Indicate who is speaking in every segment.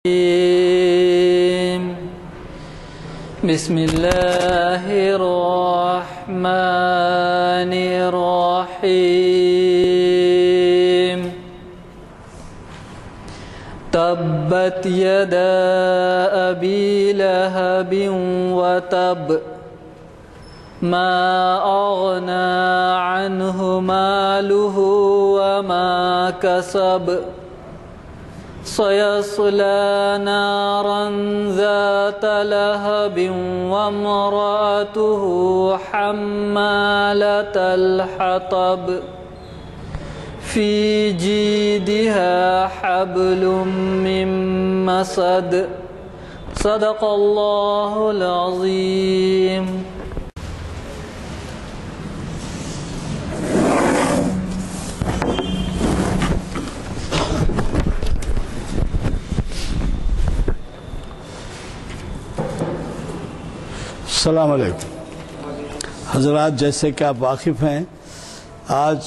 Speaker 1: بسم الله الرحمن الرحيم تبت يدا أبي لهب وتب ما أغنى عنه ماله وما كسب سيصلى نارا ذات لهب وامرأته حمالة الحطب في جيدها حبل من مسد صدق الله العظيم.
Speaker 2: السلام علیکم حضرات، جیسے کہ آپ واقف ہیں، آج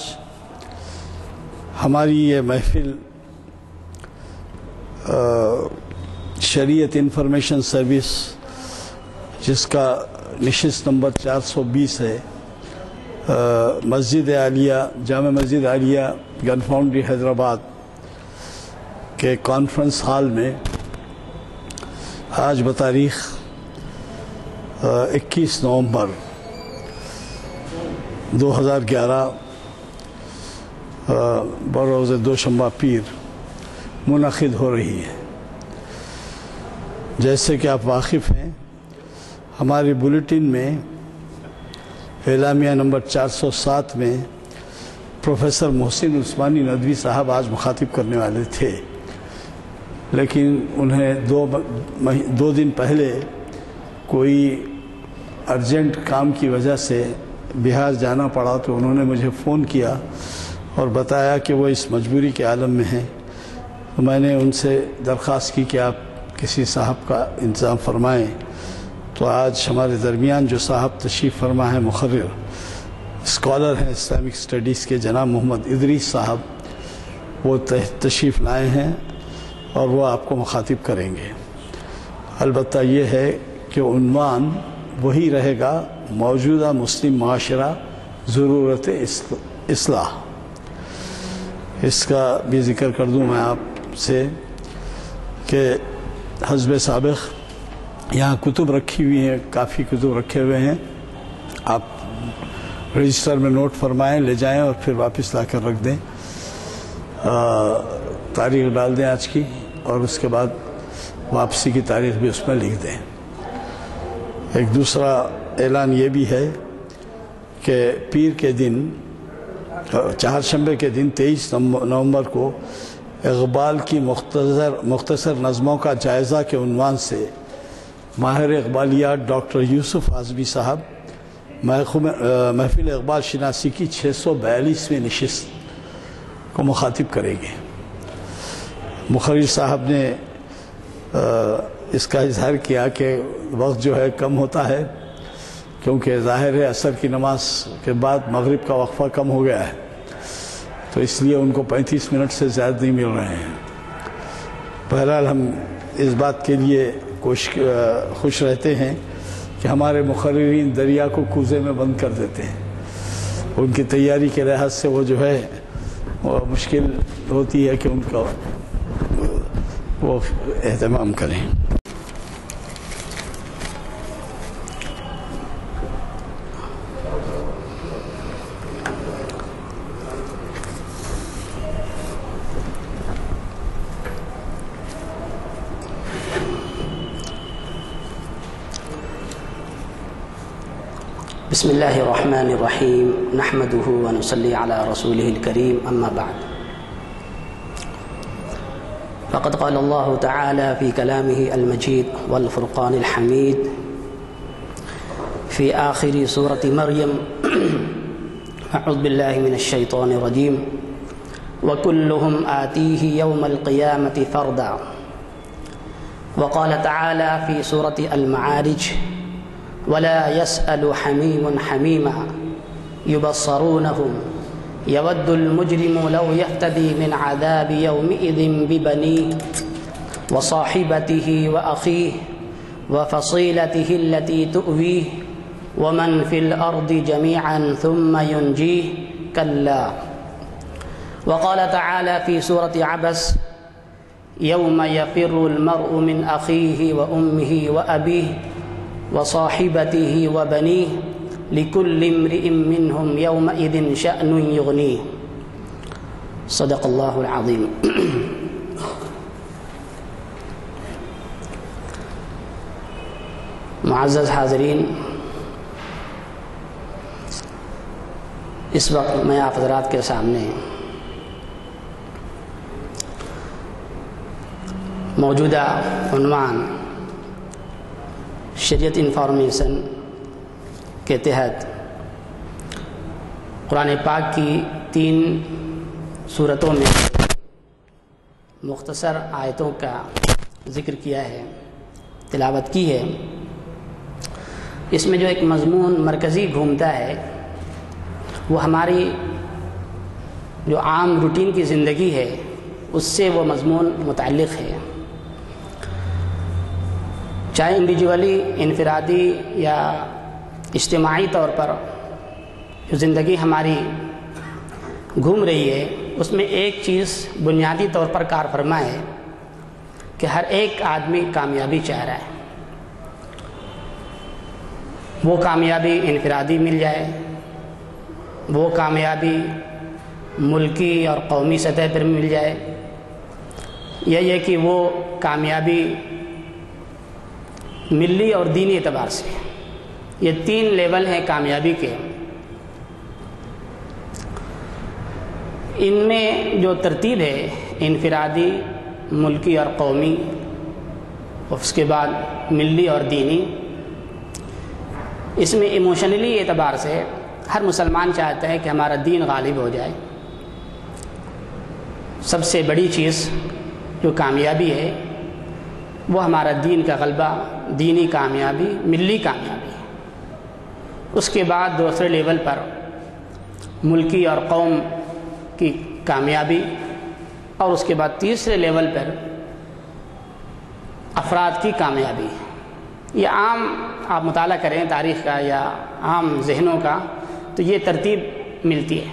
Speaker 2: ہماری یہ محفل شریعت انفارمیشن سروس، جس کا نشست نمبر 420 ہے، مسجد عالیہ، جامع مسجد عالیہ گن فاؤنڈری حیدرآباد کے کانفرنس ہال میں آج بتاریخ 21 نومبر 2011 بروز دوشنبہ پیر منعقد ہو رہی ہے۔ جیسے کہ آپ واقف ہیں، ہماری بلیٹن میں اعلامیہ نمبر 407 میں پروفیسر محسن عثمانی ندوی صاحب آج مخاطب کرنے والے تھے، لیکن انہیں دو دن پہلے کوئی ارجنٹ کام کی وجہ سے بہار جانا پڑا، تو انہوں نے مجھے فون کیا اور بتایا کہ وہ اس مجبوری کے عالم میں ہیں۔ تو میں نے ان سے درخواست کی کہ آپ کسی صاحب کا انتظام فرمائیں۔ تو آج ہمارے درمیان جو صاحب تشریف فرما ہے، مقرر اسکالر ہیں اسلامک اسٹڈیز کے، جناب محمد ادریس صاحب، وہ تشریف لائے ہیں اور وہ آپ کو مخاطب کریں گے۔ البتہ یہ ہے کہ عنوان وہی رہے گا، موجودہ مسلم معاشرہ ضرورت اصلاح۔ اس کا بھی ذکر کر دوں میں آپ سے کہ حزب سابق یہاں کتب رکھی ہوئی ہیں، کافی کتب رکھے ہوئے ہیں، آپ رجسٹر میں نوٹ فرمائیں، لے جائیں اور پھر واپس لا کر رکھ دیں، تاریخ ڈال دیں آج کی، اور اس کے بعد واپسی کی تاریخ بھی اس میں لکھ دیں۔ ایک دوسرا اعلان یہ بھی ہے کہ پیر کے دن، چہارشنبے کے دن 23 نومبر کو اقبال کی مختصر نظموں کا جائزہ کے عنوان سے ماہر اقبالیات ڈاکٹر یوسف اعظمی صاحب محفل اقبال شناسی کی 642ویں نشست کو مخاطب کریں گے۔ مقرر صاحب نے اس کا اظہار کیا کہ وقت جو ہے کم ہوتا ہے، کیونکہ ظاہر ہے عصر کی نماز کے بعد مغرب کا وقفہ کم ہو گیا ہے، تو اس لیے ان کو 35 منٹ سے زیادہ نہیں مل رہے ہیں۔ بہرحال ہم اس بات کے لیے خوش رہتے ہیں کہ ہمارے مقررین دریا کو کوزے میں بند کر دیتے ہیں۔ ان کی تیاری کے لحاظ سے وہ جو ہے وہ مشکل ہوتی ہے کہ ان کا وہ اہتمام کریں۔
Speaker 3: بسم اللہ الرحمن الرحیم، نحمده ونصلی علی رسوله الکریم، اما بعد، فقد قال اللہ تعالی فی کلامه المجید والفرقان الحمید فی آخر سورة مریم، اعوذ باللہ من الشیطان الرجیم، وکلهم آتیہ یوم القیامة فردا، وقال تعالی فی سورة المعارج، ولا يسأل حميم حميما يبصرونهم يود المجرم لو يفتدي من عذاب يومئذ ببنيه وصاحبته وأخيه وفصيلته التي تؤويه ومن في الأرض جميعا ثم ينجيه كلا. وقال تعالى في سورة عبس يوم يفر المرء من أخيه وأمه وأبيه وصاحبته وبنيه لكل امرئ منهم يومئذ شأن يغنيه. صدق الله العظيم. معزز حاضرین، اس وقت میں آپ حضرات کے سامنے موجودہ عنوان شریعت انفارمیشن کے تحت قرآن پاک کی 3 صورتوں میں مختصر آیتوں کا ذکر کیا ہے، تلاوت کی ہے۔ اس میں جو ایک مضمون مرکزی گھومتا ہے وہ ہماری جو عام روٹین کی زندگی ہے اس سے وہ مضمون متعلق ہے، چاہے انڈیویجولی، انفرادی یا اجتماعی طور پر جو زندگی ہماری گھوم رہی ہے اس میں ایک چیز بنیادی طور پر کار فرما ہے کہ ہر ایک آدمی کامیابی چاہ رہا ہے۔ وہ کامیابی انفرادی مل جائے، وہ کامیابی ملکی اور قومی سطح پر مل جائے، یا یہ کہ وہ کامیابی ملی اور دینی اعتبار سے۔ یہ 3 لیول ہیں کامیابی کے۔ ان میں جو ترتیب ہے انفرادی، ملکی اور قومی، اس کے بعد ملی اور دینی، اس میں ایموشنلی اعتبار سے ہر مسلمان چاہتا ہے کہ ہمارا دین غالب ہو جائے۔ سب سے بڑی چیز جو کامیابی ہے وہ ہمارا دین کا غلبہ، دینی کامیابی، ملی کامیابی۔ اس کے بعد دوسرے لیول پر ملکی اور قوم کی کامیابی، اور اس کے بعد تیسرے لیول پر افراد کی کامیابی۔ یہ عام آپ مطالعہ کریں تاریخ کا یا عام ذہنوں کا تو یہ ترتیب ملتی ہے،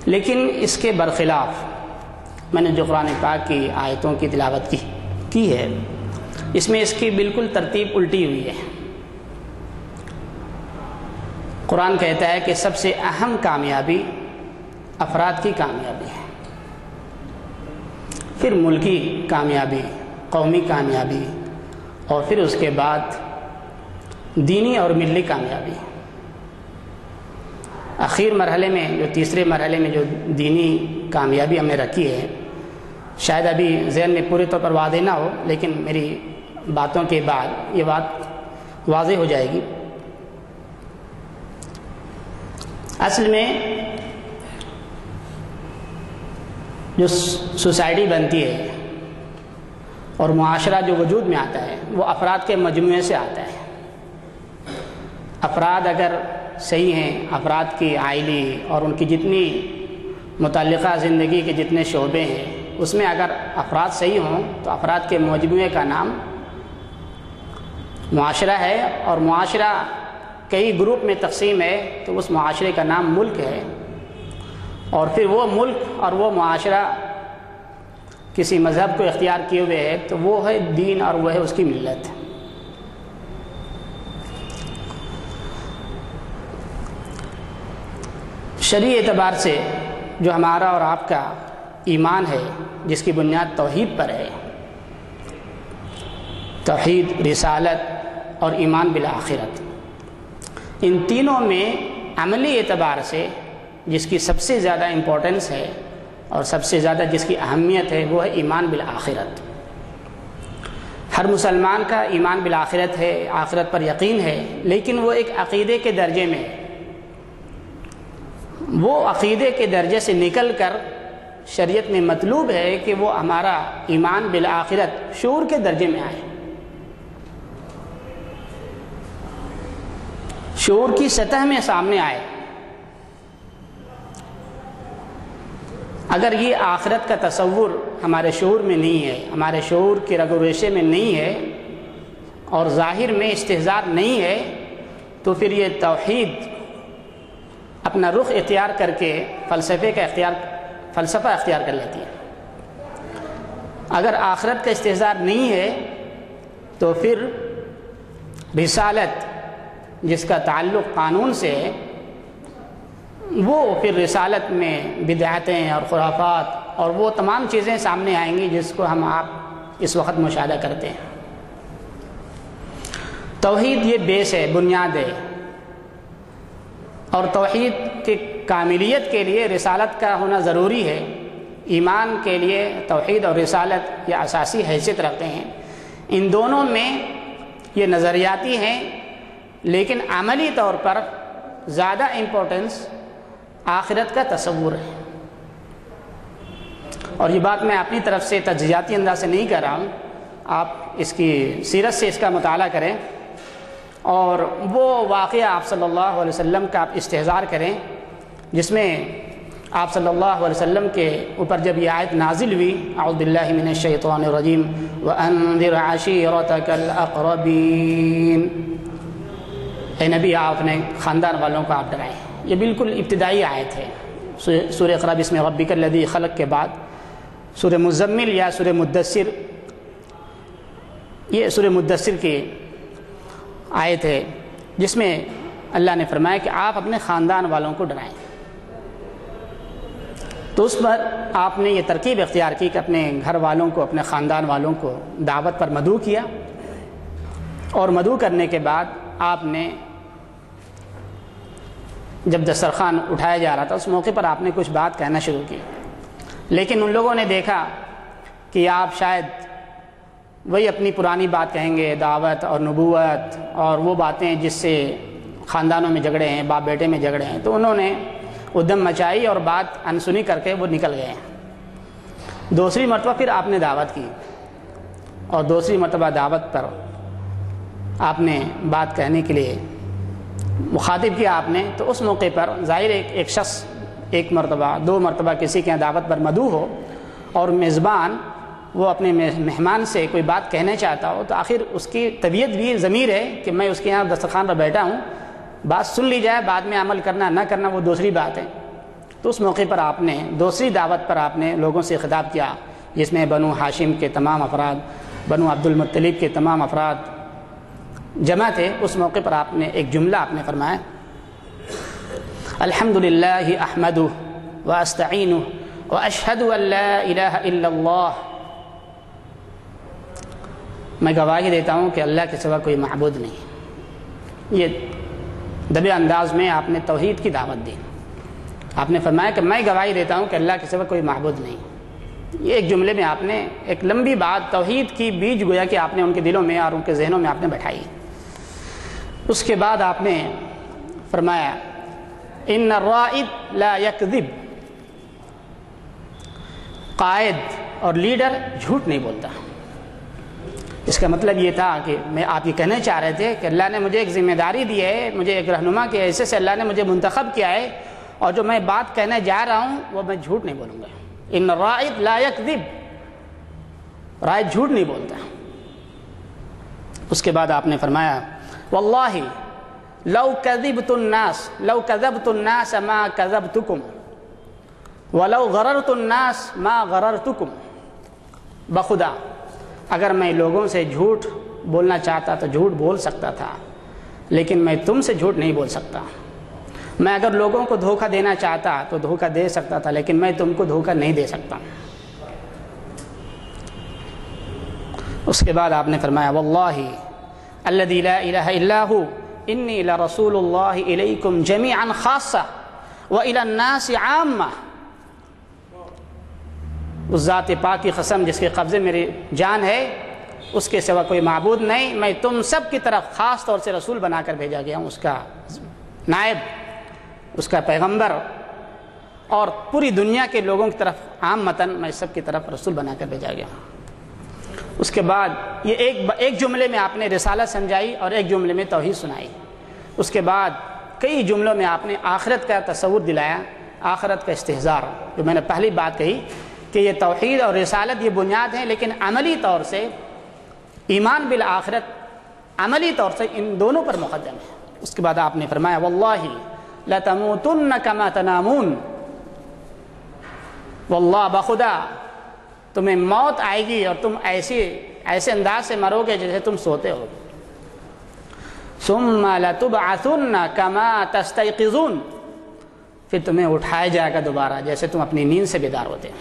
Speaker 3: لیکن اس کے برخلاف میں نے جو قرآن پاک کی آیتوں کی تلاوت کی ہے اس میں اس کی بالکل ترتیب الٹی ہوئی ہے۔ قرآن کہتا ہے کہ سب سے اہم کامیابی افراد کی کامیابی ہے، پھر ملکی کامیابی، قومی کامیابی، اور پھر اس کے بعد دینی اور ملی کامیابی۔ اخیر مرحلے میں جو تیسرے مرحلے میں جو دینی کامیابی ہم نے رکھی ہے، شاید ابھی ذہن میں پورے طور پر واضح نہ ہو، لیکن میری باتوں کے بعد یہ بات واضح ہو جائے گی۔ اصل میں جو سوسائٹی بنتی ہے اور معاشرہ جو وجود میں آتا ہے وہ افراد کے مجموعے سے آتا ہے۔ افراد اگر صحیح ہیں، افراد کی عائلی اور ان کی جتنی متعلقہ زندگی کے جتنے شعبے ہیں اس میں اگر افراد صحیح ہوں تو افراد کے مجموعے کا نام معاشرہ ہے، اور معاشرہ کئی گروپ میں تقسیم ہے تو اس معاشرے کا نام ملک ہے، اور پھر وہ ملک اور وہ معاشرہ کسی مذہب کو اختیار کیے ہوئے ہے تو وہ ہے دین اور وہ ہے اس کی ملت۔ شرعی اعتبار سے جو ہمارا اور آپ کا ایمان ہے جس کی بنیاد توحید پر ہے، توحید، رسالت اور ایمان بالآخرت، ان تینوں میں عملی اعتبار سے جس کی سب سے زیادہ امپورٹنس ہے اور سب سے زیادہ جس کی اہمیت ہے وہ ہے ایمان بالآخرت۔ ہر مسلمان کا ایمان بالآخرت ہے، آخرت پر یقین ہے، لیکن وہ ایک عقیدے کے درجے میں ہے۔ وہ عقیدے کے درجے سے نکل کر شریعت میں مطلوب ہے کہ وہ ہمارا ایمان بالآخرت شعور کے درجے میں آئے، شعور کی سطح میں سامنے آئے۔ اگر یہ آخرت کا تصور ہمارے شعور میں نہیں ہے، ہمارے شعور کے رگ و ریشے میں نہیں ہے اور ظاہر میں استحضار نہیں ہے، تو پھر یہ توحید اپنا رخ اختیار کر کے فلسفہ اختیار کر لیتی ہے۔ اگر آخرت کا استحضار نہیں ہے تو پھر رسالت جس کا تعلق قانون سے ہے، وہ پھر رسالت میں بدعتیں اور خرافات اور وہ تمام چیزیں سامنے آئیں گی جس کو ہم آپ اس وقت مشاہدہ کرتے ہیں۔ توحید یہ بیس ہے، بنیاد ہے، اور توحید کی کاملیت کے لیے رسالت کا ہونا ضروری ہے۔ ایمان کے لیے توحید اور رسالت یہ اساسی حیثیت رکھتے ہیں۔ ان دونوں میں یہ نظریاتی ہیں، لیکن عملی طور پر زیادہ امپورٹنس آخرت کا تصور ہے۔ اور یہ بات میں اپنی طرف سے تجزیاتی انداز سے نہیں کر رہا ہوں، آپ اس کی سیرت سے اس کا مطالعہ کریں اور وہ واقعہ آپ صلی اللہ علیہ وسلم کا آپ استحضار کریں جس میں آپ صلی اللہ علیہ وسلم کے اوپر جب یہ آیت نازل ہوئی، اعوذ باللہ من الشیطان الرجیم وَأَنذِرْ عَشِيرَتَكَ الْأَقْرَبِينَ، اے نبی آپ نے خاندان والوں کو آپ ڈرائیں۔ یہ بالکل ابتدائی آیت ہے سورہ اقرا بسم ربک الذی خلق کے بعد۔ سورہ مزمل یا سورہ مدثر، یہ سورہ مدثر کی آیت ہے جس میں اللہ نے فرمایا کہ آپ اپنے خاندان والوں کو ڈرائیں۔ تو اس پر آپ نے یہ ترکیب اختیار کی کہ اپنے گھر والوں کو، اپنے خاندان والوں کو دعوت پر مدعو کیا، اور مدعو کرنے کے بعد آپ نے جب دسترخوان اٹھایا جا رہا تھا اس موقع پر آپ نے کچھ بات کہنا شروع کی، لیکن ان لوگوں نے دیکھا کہ آپ شاید وہی اپنی پرانی بات کہیں گے، دعوت اور نبوت اور وہ باتیں جس سے خاندانوں میں جھگڑے ہیں، باپ بیٹے میں جھگڑے ہیں، تو انہوں نے ادھم مچائی اور بات انسنی کر کے وہ نکل گئے۔ دوسری مرتبہ پھر آپ نے دعوت کی، اور دوسری مرتبہ دعوت پر آپ نے بات کہنے کے لیے مخاطب کیا آپ نے، تو اس موقع پر ظاہر ایک شخص ایک مرتبہ دو مرتبہ کسی کے دعوت پر مدعو ہو اور میزبان وہ اپنے مہمان سے کوئی بات کہنا چاہتا ہو، تو آخر اس کی طبیعت بھی ضمیر ہے کہ میں اس کے یہاں دسترخوان پر بیٹھا ہوں، بات سن لی جائے، بعد میں عمل کرنا نہ کرنا وہ دوسری بات ہے۔ تو اس موقع پر آپ نے دوسری دعوت پر آپ نے لوگوں سے خطاب کیا جس میں بنو ہاشم کے تمام افراد، بنو عبد المطلب کے تمام افراد جمع تھے۔ اس موقع پر آپ نے ایک جملہ آپ نے فرمایا، الحمدللہ احمدہ واستعینہ واشہد ان لا الہ الا اللہ، میں گواہی دیتا ہوں کہ اللہ کے سوا کوئی معبود نہیں۔ یہ دبے انداز میں آپ نے توحید کی دعوت دی۔ آپ نے فرمایا کہ میں گواہی دیتا ہوں کہ اللہ کے سوا کوئی معبود نہیں۔ یہ ایک جملے میں آپ نے ایک لمبی بات توحید کی بیج گویا کہ آپ نے ان کے دلوں میں اور ان کے ذہنوں میں آپ نے بٹھائی۔ اس کے بعد آپ نے فرمایا ان الرائد لا یکذب، قائد اور لیڈر جھوٹ نہیں بولتا۔ اس کا مطلب یہ تھا کہ میں آپ یہ کہنا چاہ رہے تھے کہ اللہ نے مجھے ایک ذمہ داری دی ہے، مجھے ایک رہنما کے حیثیت سے اللہ نے مجھے منتخب کیا ہے، اور جو میں بات کہنے جا رہا ہوں وہ میں جھوٹ نہیں بولوں گا۔ ان الرائد لا یکذب، رائد جھوٹ نہیں بولتا۔ اس کے بعد آپ نے فرمایا واللہ لو کذبت الناس ما کذبتکم ولو غررت الناس ما غررتکم، بخدا اگر میں لوگوں سے جھوٹ بولنا چاہتا تو جھوٹ بول سکتا تھا، لیکن میں تم سے جھوٹ نہیں بول سکتا۔ میں اگر لوگوں کو دھوکہ دینا چاہتا تو دھوکہ دے سکتا تھا، لیکن میں تم کو دھوکہ نہیں دے سکتا۔ اس کے بعد آپ نے فرمایا واللہ الذی لا الہ الا ھو انی لرسول اللہ الیکم جمیعا خاصہ والی الناس عامہ، اس ذات پاک کی قسم جس کے قبضے میری جان ہے، اس کے سوا کوئی معبود نہیں، میں تم سب کی طرف خاص طور سے رسول بنا کر بھیجا گیا ہوں، اس کا نائب، اس کا پیغمبر، اور پوری دنیا کے لوگوں کی طرف عامتاً میں سب کی طرف رسول بنا کر بھیجا گیا ہوں۔ اس کے بعد یہ ایک جملے میں آپ نے رسالت سمجھائی اور ایک جملے میں توحید سنائی۔ اس کے بعد کئی جملوں میں آپ نے آخرت کا تصور دلایا، آخرت کا استحضار، جو میں نے پہلی بات کہی کہ یہ توحید اور رسالت یہ بنیاد ہیں، لیکن عملی طور سے ایمان بالآخرت عملی طور سے ان دونوں پر مقدم ہے۔ اس کے بعد آپ نے فرمایا واللہ لتموتن کما تنامون، واللہ بخدا تمہیں موت آئے گی اور تم ایسے انداز سے مرو گے جیسے تم سوتے ہو۔ ثم لتبعثن کما تستيقظون، پھر تمہیں اٹھایا جائے گا دوبارہ جیسے تم اپنی نیند سے بیدار ہوتے ہیں۔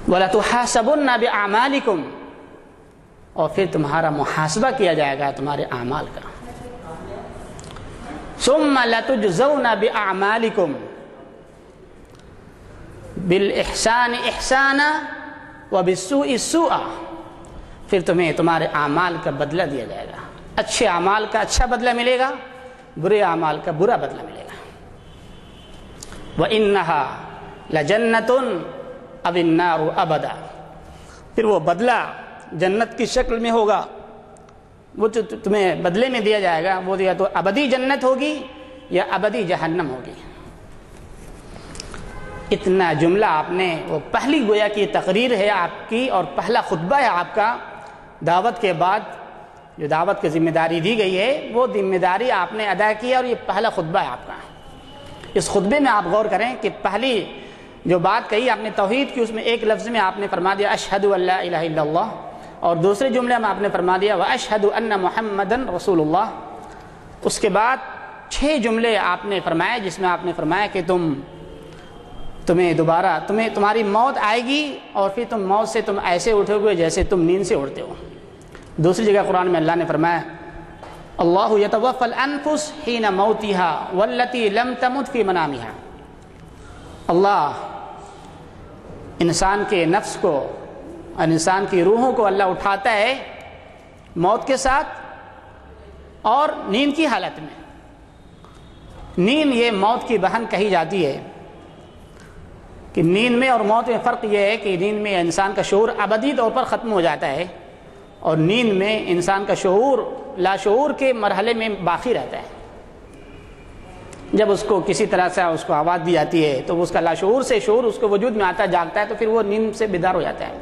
Speaker 3: وَلَتُحَاسَبُنَّ بِأَعْمَالِكُمْ، اور پھر تمہارا محاسبہ کیا جائے گا تمہارے اعمال کا۔ ثُمَّ لَتُجْزَوْنَ بِأَعْمَالِكُمْ بِالْإِحْسَانِ إِحْسَانًا وَبِالسُّوءِ سُوءًا، پھر تمہیں تمہارے اعمال کا بدلہ دیا جائے گا، اچھے اعمال کا اچھا بدلہ ملے گا، برے اعمال کا برا بدلہ ملے گا۔ وَإِنَّهَا لَجَنَّةٌ اب النار ابدا، پھر وہ بدلہ جنت کی شکل میں ہوگا، وہ جو تمہیں بدلے میں دیا جائے گا وہ یا تو ابدی جنت ہوگی یا ابدی جہنم ہوگی۔ اتنا جملہ آپ نے، وہ پہلی گویا کی تقریر ہے آپ کی اور پہلا خطبہ ہے آپ کا دعوت کے بعد، جو دعوت کی ذمہ داری دی گئی ہے وہ ذمہ داری آپ نے ادا کی اور یہ پہلا خطبہ ہے آپ کا۔ اس خطبے میں آپ غور کریں کہ پہلی جو بات کہی آپ نے توحید کی، اس میں ایک لفظ میں آپ نے فرما دیا اشہد ان لا الہ الا اللہ، اور دوسرے جملے میں آپ نے فرما دیا واشہد ان محمدن رسول اللہ۔ اس کے بعد 6 جملے آپ نے فرمائے جس میں آپ نے فرمایا کہ تمہیں دوبارہ تمہاری موت آئے گی اور پھر تم موت سے تم ایسے اٹھو گے جیسے تم نیند سے اٹھتے ہو۔ دوسری جگہ قرآن میں اللہ نے فرمایا اللہ یتوفی الانفس حین موتها والتی لم تمت فی منامها، اللہ انسان کے نفس کو اور انسان کی روحوں کو اللہ اٹھاتا ہے موت کے ساتھ اور نیند کی حالت میں۔ نیند یہ موت کی بہن کہی جاتی ہے کہ نیند میں اور موت میں فرق یہ ہے کہ نیند میں انسان کا شعور ابدی طور پر ختم ہو جاتا ہے اور نیند میں انسان کا شعور لاشعور کے مرحلے میں باقی رہتا ہے۔ جب اس کو کسی طرح سے اس کو آواز دی جاتی ہے تو اس کا لاشعور سے شعور اس کو وجود میں آتا جاگتا ہے تو پھر وہ نیند سے بیدار ہو جاتا ہے۔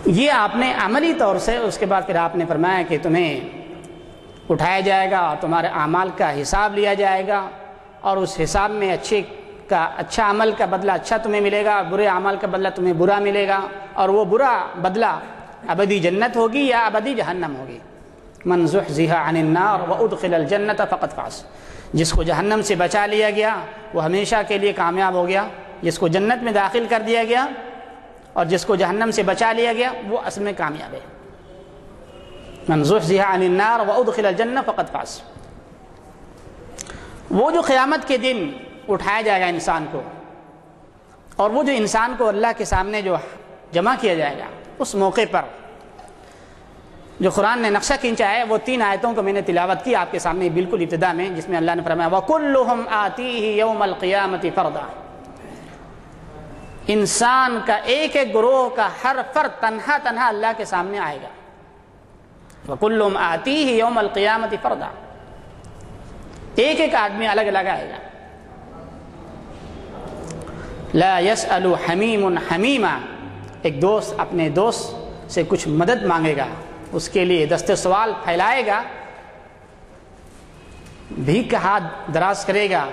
Speaker 3: یہ آپ نے عملی طور سے، اس کے بعد پھر آپ نے فرمایا کہ تمہیں اٹھایا جائے گا اور تمہارے اعمال کا حساب لیا جائے گا اور اس حساب میں اچھا عمل کا بدلہ اچھا تمہیں ملے گا، برے اعمال کا بدلہ تمہیں برا ملے گا، اور وہ برا بدلہ ابدی جنت ہوگی یا ابدی جہنم ہوگی۔ من زحزح عن النار وادخل الجنت فقد فاز، جس کو جہنم سے بچا لیا گیا وہ ہمیشہ کے لیے کامیاب ہو گیا، جس کو جنت میں داخل کر دیا گیا اور جس کو جہنم سے بچا لیا گیا وہ اصل میں کامیاب ہے۔ من زحزح عن النار وادخل الجنت فقد فاز۔ وہ جو قیامت کے دن اٹھایا جائے گا انسان کو، اور وہ جو انسان کو اللہ کے سامنے جو جمع کیا جائے گا، اس موقع پر جو قرآن نے نقشہ کھینچا ہے وہ 3 آیتوں کو میں نے تلاوت کی آپ کے سامنے بالکل ابتدا میں، جس میں اللہ نے فرمایا وَكُلُّهُمْ آتِيهِ يَوْمَ الْقِيَامَةِ فَرْدًا، انسان کا ایک ایک گروہ کا ہر فرد تنہا اللہ کے سامنے آئے گا۔ وَكُلُّهُمْ آتِيهِ يَوْمَ الْقِيَامَةِ فَرْدًا، ایک ایک آدمی الگ الگ آئے گا۔ لا يسأل حمیم حمیما، ایک دوست اپنے دوست سے کچھ مدد مانگے گا، اس کے لیے دست سوال پھیلائے گا، بھیک کا ہاتھ دراز کرے گا۔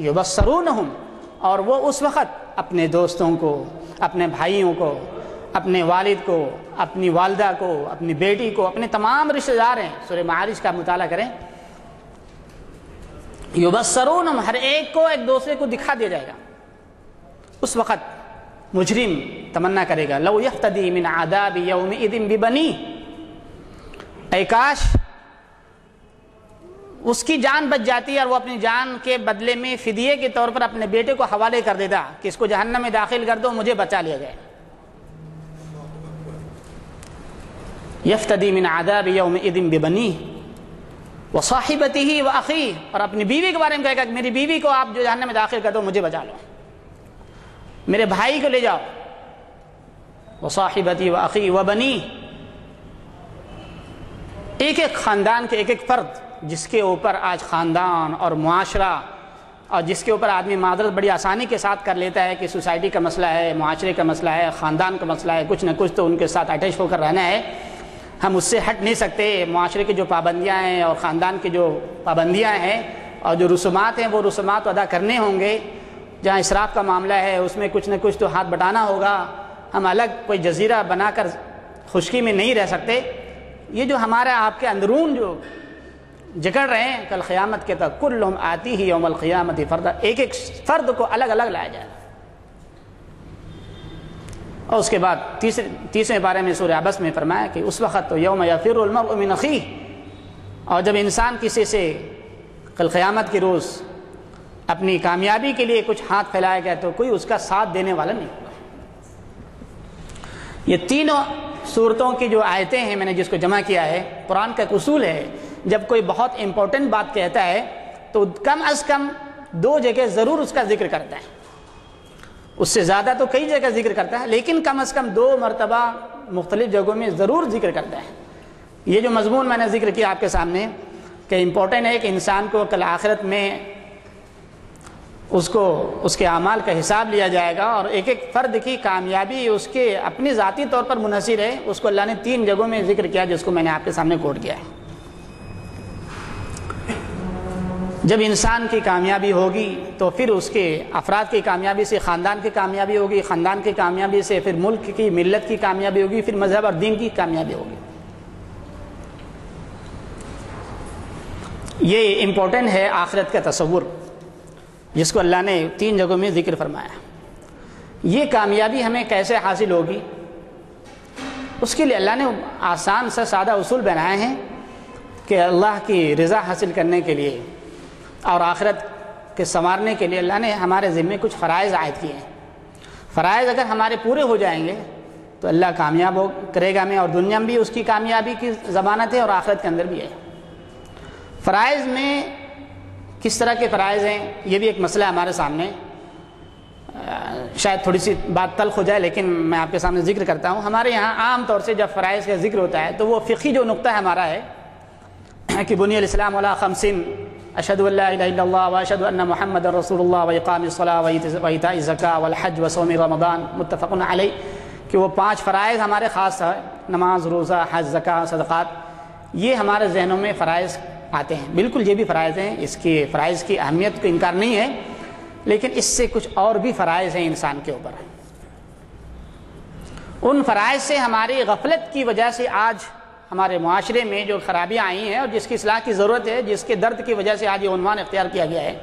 Speaker 3: یبصرونہم، اور وہ اس وقت اپنے دوستوں کو، اپنے بھائیوں کو، اپنے والد کو، اپنی والدہ کو، اپنی بیٹی کو، اپنے تمام رشتہ دار ہیں، سورہ معارج کا مطالعہ کریں، یبصرونہم، ہر ایک کو ایک دوسرے کو دکھا دیا جائے گا۔ اس وقت مجرم تمنا کرے گا لو یفتدی من عذاب یومئذ ببنیہ، اے کاش اس کی جان بچ جاتی ہے اور وہ اپنی جان کے بدلے میں فدیے کے طور پر اپنے بیٹے کو حوالے کر دیتا کہ اس کو جہنم میں داخل کر دو، مجھے بچا لیا جائے۔ یفتدی من عذاب یومئذ ببنیہ وصاحبتہ واخیہ، اور اپنی بیوی کے بارے میں کہے گا کہ میری بیوی کو آپ جو جہنم میں داخل کر دو، مجھے بچا لو، میرے بھائی کو لے جاؤ، وصاحبتی واخی وبنی، ایک ایک خاندان کے ایک ایک فرد جس کے اوپر آج خاندان اور معاشرہ اور جس کے اوپر آدمی معذرت بڑی آسانی کے ساتھ کر لیتا ہے کہ سوسائٹی کا مسئلہ ہے، معاشرے کا مسئلہ ہے، خاندان کا مسئلہ ہے، کچھ نہ کچھ تو ان کے ساتھ اٹیچ ہو کر رہنا ہے، ہم اس سے ہٹ نہیں سکتے، معاشرے کی جو پابندیاں ہیں اور خاندان کی جو پابندیاں ہیں اور جو رسومات ہیں وہ رسومات ادا کرنے ہوں گے، جہاں اسراف کا معاملہ ہے اس میں کچھ نہ کچھ تو ہاتھ بٹانا ہوگا، ہم الگ کوئی جزیرہ بنا کر خشکی میں نہیں رہ سکتے۔ یہ جو ہمارا آپ کے اندرون جو جکڑ رہے ہیں کل قیامت کے تک کلہم آتی ہی یوم القیامت فردا، ایک ایک فرد کو الگ الگ لایا جائے گا۔ اور اس کے بعد تیسرے بارے میں سورہ عبس میں فرمایا کہ اس وقت تو یوم یفر المرء من اخیہ، اور جب انسان کسی سے کل قیامت کے روز اپنی کامیابی کے لیے کچھ ہاتھ پھیلائے گا تو کوئی اس کا ساتھ دینے والا نہیں ہوگا۔ یہ تینوں صورتوں کی جو آیتیں ہیں میں نے جس کو جمع کیا ہے، قرآن کا ایک اصول ہے جب کوئی بہت امپورٹنٹ بات کہتا ہے تو کم از کم 2 جگہ ضرور اس کا ذکر کرتا ہے، اس سے زیادہ تو کئی جگہ ذکر کرتا ہے لیکن کم از کم 2 مرتبہ مختلف جگہوں میں ضرور ذکر کرتا ہے۔ یہ جو مضمون میں نے ذکر کیا آپ کے سامنے کہ امپورٹنٹ ہے کہ انسان کو کل آخرت میں اس کے اعمال کا حساب لیا جائے گا، اور ایک ایک فرد کی کامیابی اس کے اپنی ذاتی طور پر منحصر ہے، اس کو اللہ نے 3 جگہوں میں ذکر کیا جس کو میں نے آپ کے سامنے کوٹ کیا ہے۔ جب انسان کی کامیابی ہوگی تو پھر اس کے افراد کی کامیابی سے خاندان کی کامیابی ہوگی، خاندان کی کامیابی سے پھر ملک کی ملت کی کامیابی ہوگی، پھر مذہب اور دین کی کامیابی ہوگی۔ یہ امپورٹنٹ ہے آخرت کا تصور جس کو اللہ نے 3 جگہوں میں ذکر فرمایا۔ یہ کامیابی ہمیں کیسے حاصل ہوگی؟ اس کے لیے اللہ نے آسان سے سادہ اصول بنائے ہیں کہ اللہ کی رضا حاصل کرنے کے لیے اور آخرت کے سنوارنے کے لیے اللہ نے ہمارے ذمے کچھ فرائض عائد کیے ہیں۔ فرائض اگر ہمارے پورے ہو جائیں گے تو اللہ کامیاب کرے گا ہمیں، اور دنیا میں بھی اس کی کامیابی کی ضمانت ہے اور آخرت کے اندر بھی ہے۔ فرائض میں کس طرح کے فرائض ہیں یہ بھی ایک مسئلہ ہمارے سامنے، شاید تھوڑی سی بات تلخ ہو جائے لیکن میں آپ کے سامنے ذکر کرتا ہوں۔ ہمارے یہاں عام طور سے جب فرائض کا ذکر ہوتا ہے تو وہ فقہی جو نقطہ ہمارا ہے کہ بنی الاسلام علی 5 اشہد ان لا الہ الا اللہ واشہد ان محمد رسول اللہ واقام الصلاۃ وایتاء الزکاۃ والحج وصوم رمضان متفق علیہ، کہ وہ 5 فرائض ہمارے خاص ہیں، نماز، روزہ، حج، زکوٰۃ، صدقات، یہ ہمارے ذہنوں میں فرائض آتے ہیں۔ بالکل یہ بھی فرائض ہیں، اس کی فرائض کی اہمیت کو انکار نہیں ہے، لیکن اس سے کچھ اور بھی فرائض ہیں انسان کے اوپر۔ ان فرائض سے ہماری غفلت کی وجہ سے آج ہمارے معاشرے میں جو خرابیاں آئی ہیں اور جس کی اصلاح کی ضرورت ہے، جس کے درد کی وجہ سے آج یہ عنوان اختیار کیا گیا ہے،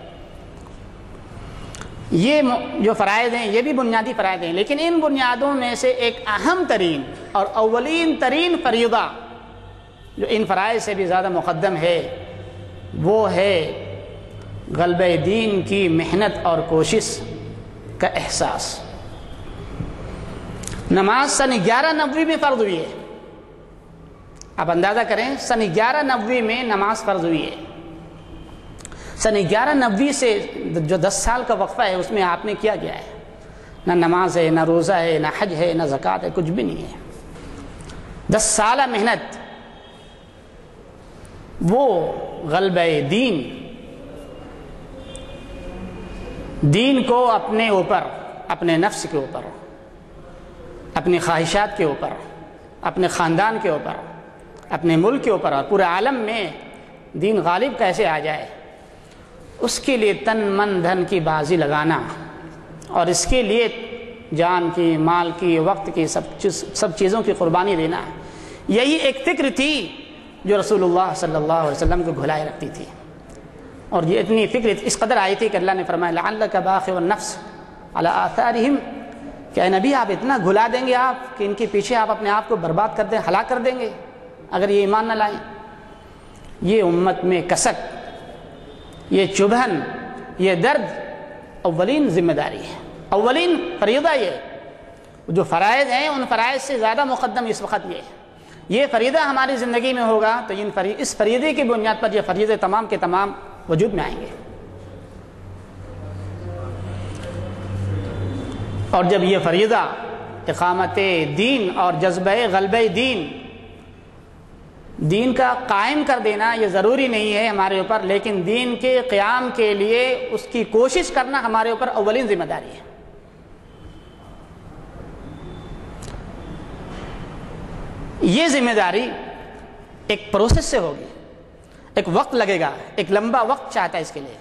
Speaker 3: یہ جو فرائض ہیں یہ بھی بنیادی فرائض ہیں، لیکن ان بنیادوں میں سے ایک اہم ترین اور اولین ترین فریضہ جو ان فرائض سے بھی زیادہ مقدم ہے وہ ہے غلبہ دین کی محنت اور کوشش کا احساس۔ نماز سن 1190 میں فرض ہوئی ہے، آپ اندازہ کریں سن 1190 میں نماز فرض ہوئی ہے۔ سن 1190 سے جو 10 سال کا وقفہ ہے اس میں آپ نے کیا ہے؟ نہ نماز ہے، نہ روزہ ہے، نہ حج ہے، نہ زکوٰۃ ہے، کچھ بھی نہیں ہے۔ 10 سالہ محنت، وہ غلبہ دین کو اپنے اوپر، اپنے نفس کے اوپر، اپنی خواہشات کے اوپر، اپنے خاندان کے اوپر، اپنے ملک کے اوپر اور پورے عالم میں دین غالب کیسے آ جائے، اس کے لیے تن من دھن کی بازی لگانا، اور اس کے لیے جان کی، مال کی، وقت کی، سب چیزوں کی قربانی دینا، یہی ایک فکر تھی جو رسول اللہ صلی اللہ علیہ وسلم کو گھلائے رکھتی تھی۔ اور یہ اتنی فکر اس قدر آئی تھی کہ اللہ نے فرمایا لعلک باخع النفس علی آثارہم، کہ اے نبی آپ اتنا گھلا دیں گے آپ کہ ان کے پیچھے آپ اپنے آپ کو برباد کر دیں، ہلاک کر دیں گے اگر یہ ایمان نہ لائیں۔ یہ امت میں کسک، یہ چبھن، یہ درد اولین ذمہ داری ہے، اولین فریضہ یہ جو فرائض ہیں ان فرائض سے زیادہ مقدم اس وقت یہ ہے۔ یہ فریضہ ہماری زندگی میں ہوگا تو اس فریضے کی بنیاد پر یہ فریضے تمام کے تمام وجود میں آئیں گے۔ اور جب یہ فریضہ اقامت دین اور جذبہ غلبہ دین دین کا قائم کر دینا یہ ضروری نہیں ہے ہمارے اوپر، لیکن دین کے قیام کے لیے اس کی کوشش کرنا ہمارے اوپر اولین ذمہ داری ہے۔ یہ ذمہ داری ایک پروسیس سے ہوگی، ایک وقت لگے گا، ایک لمبا وقت چاہتا ہے اس کے لیے۔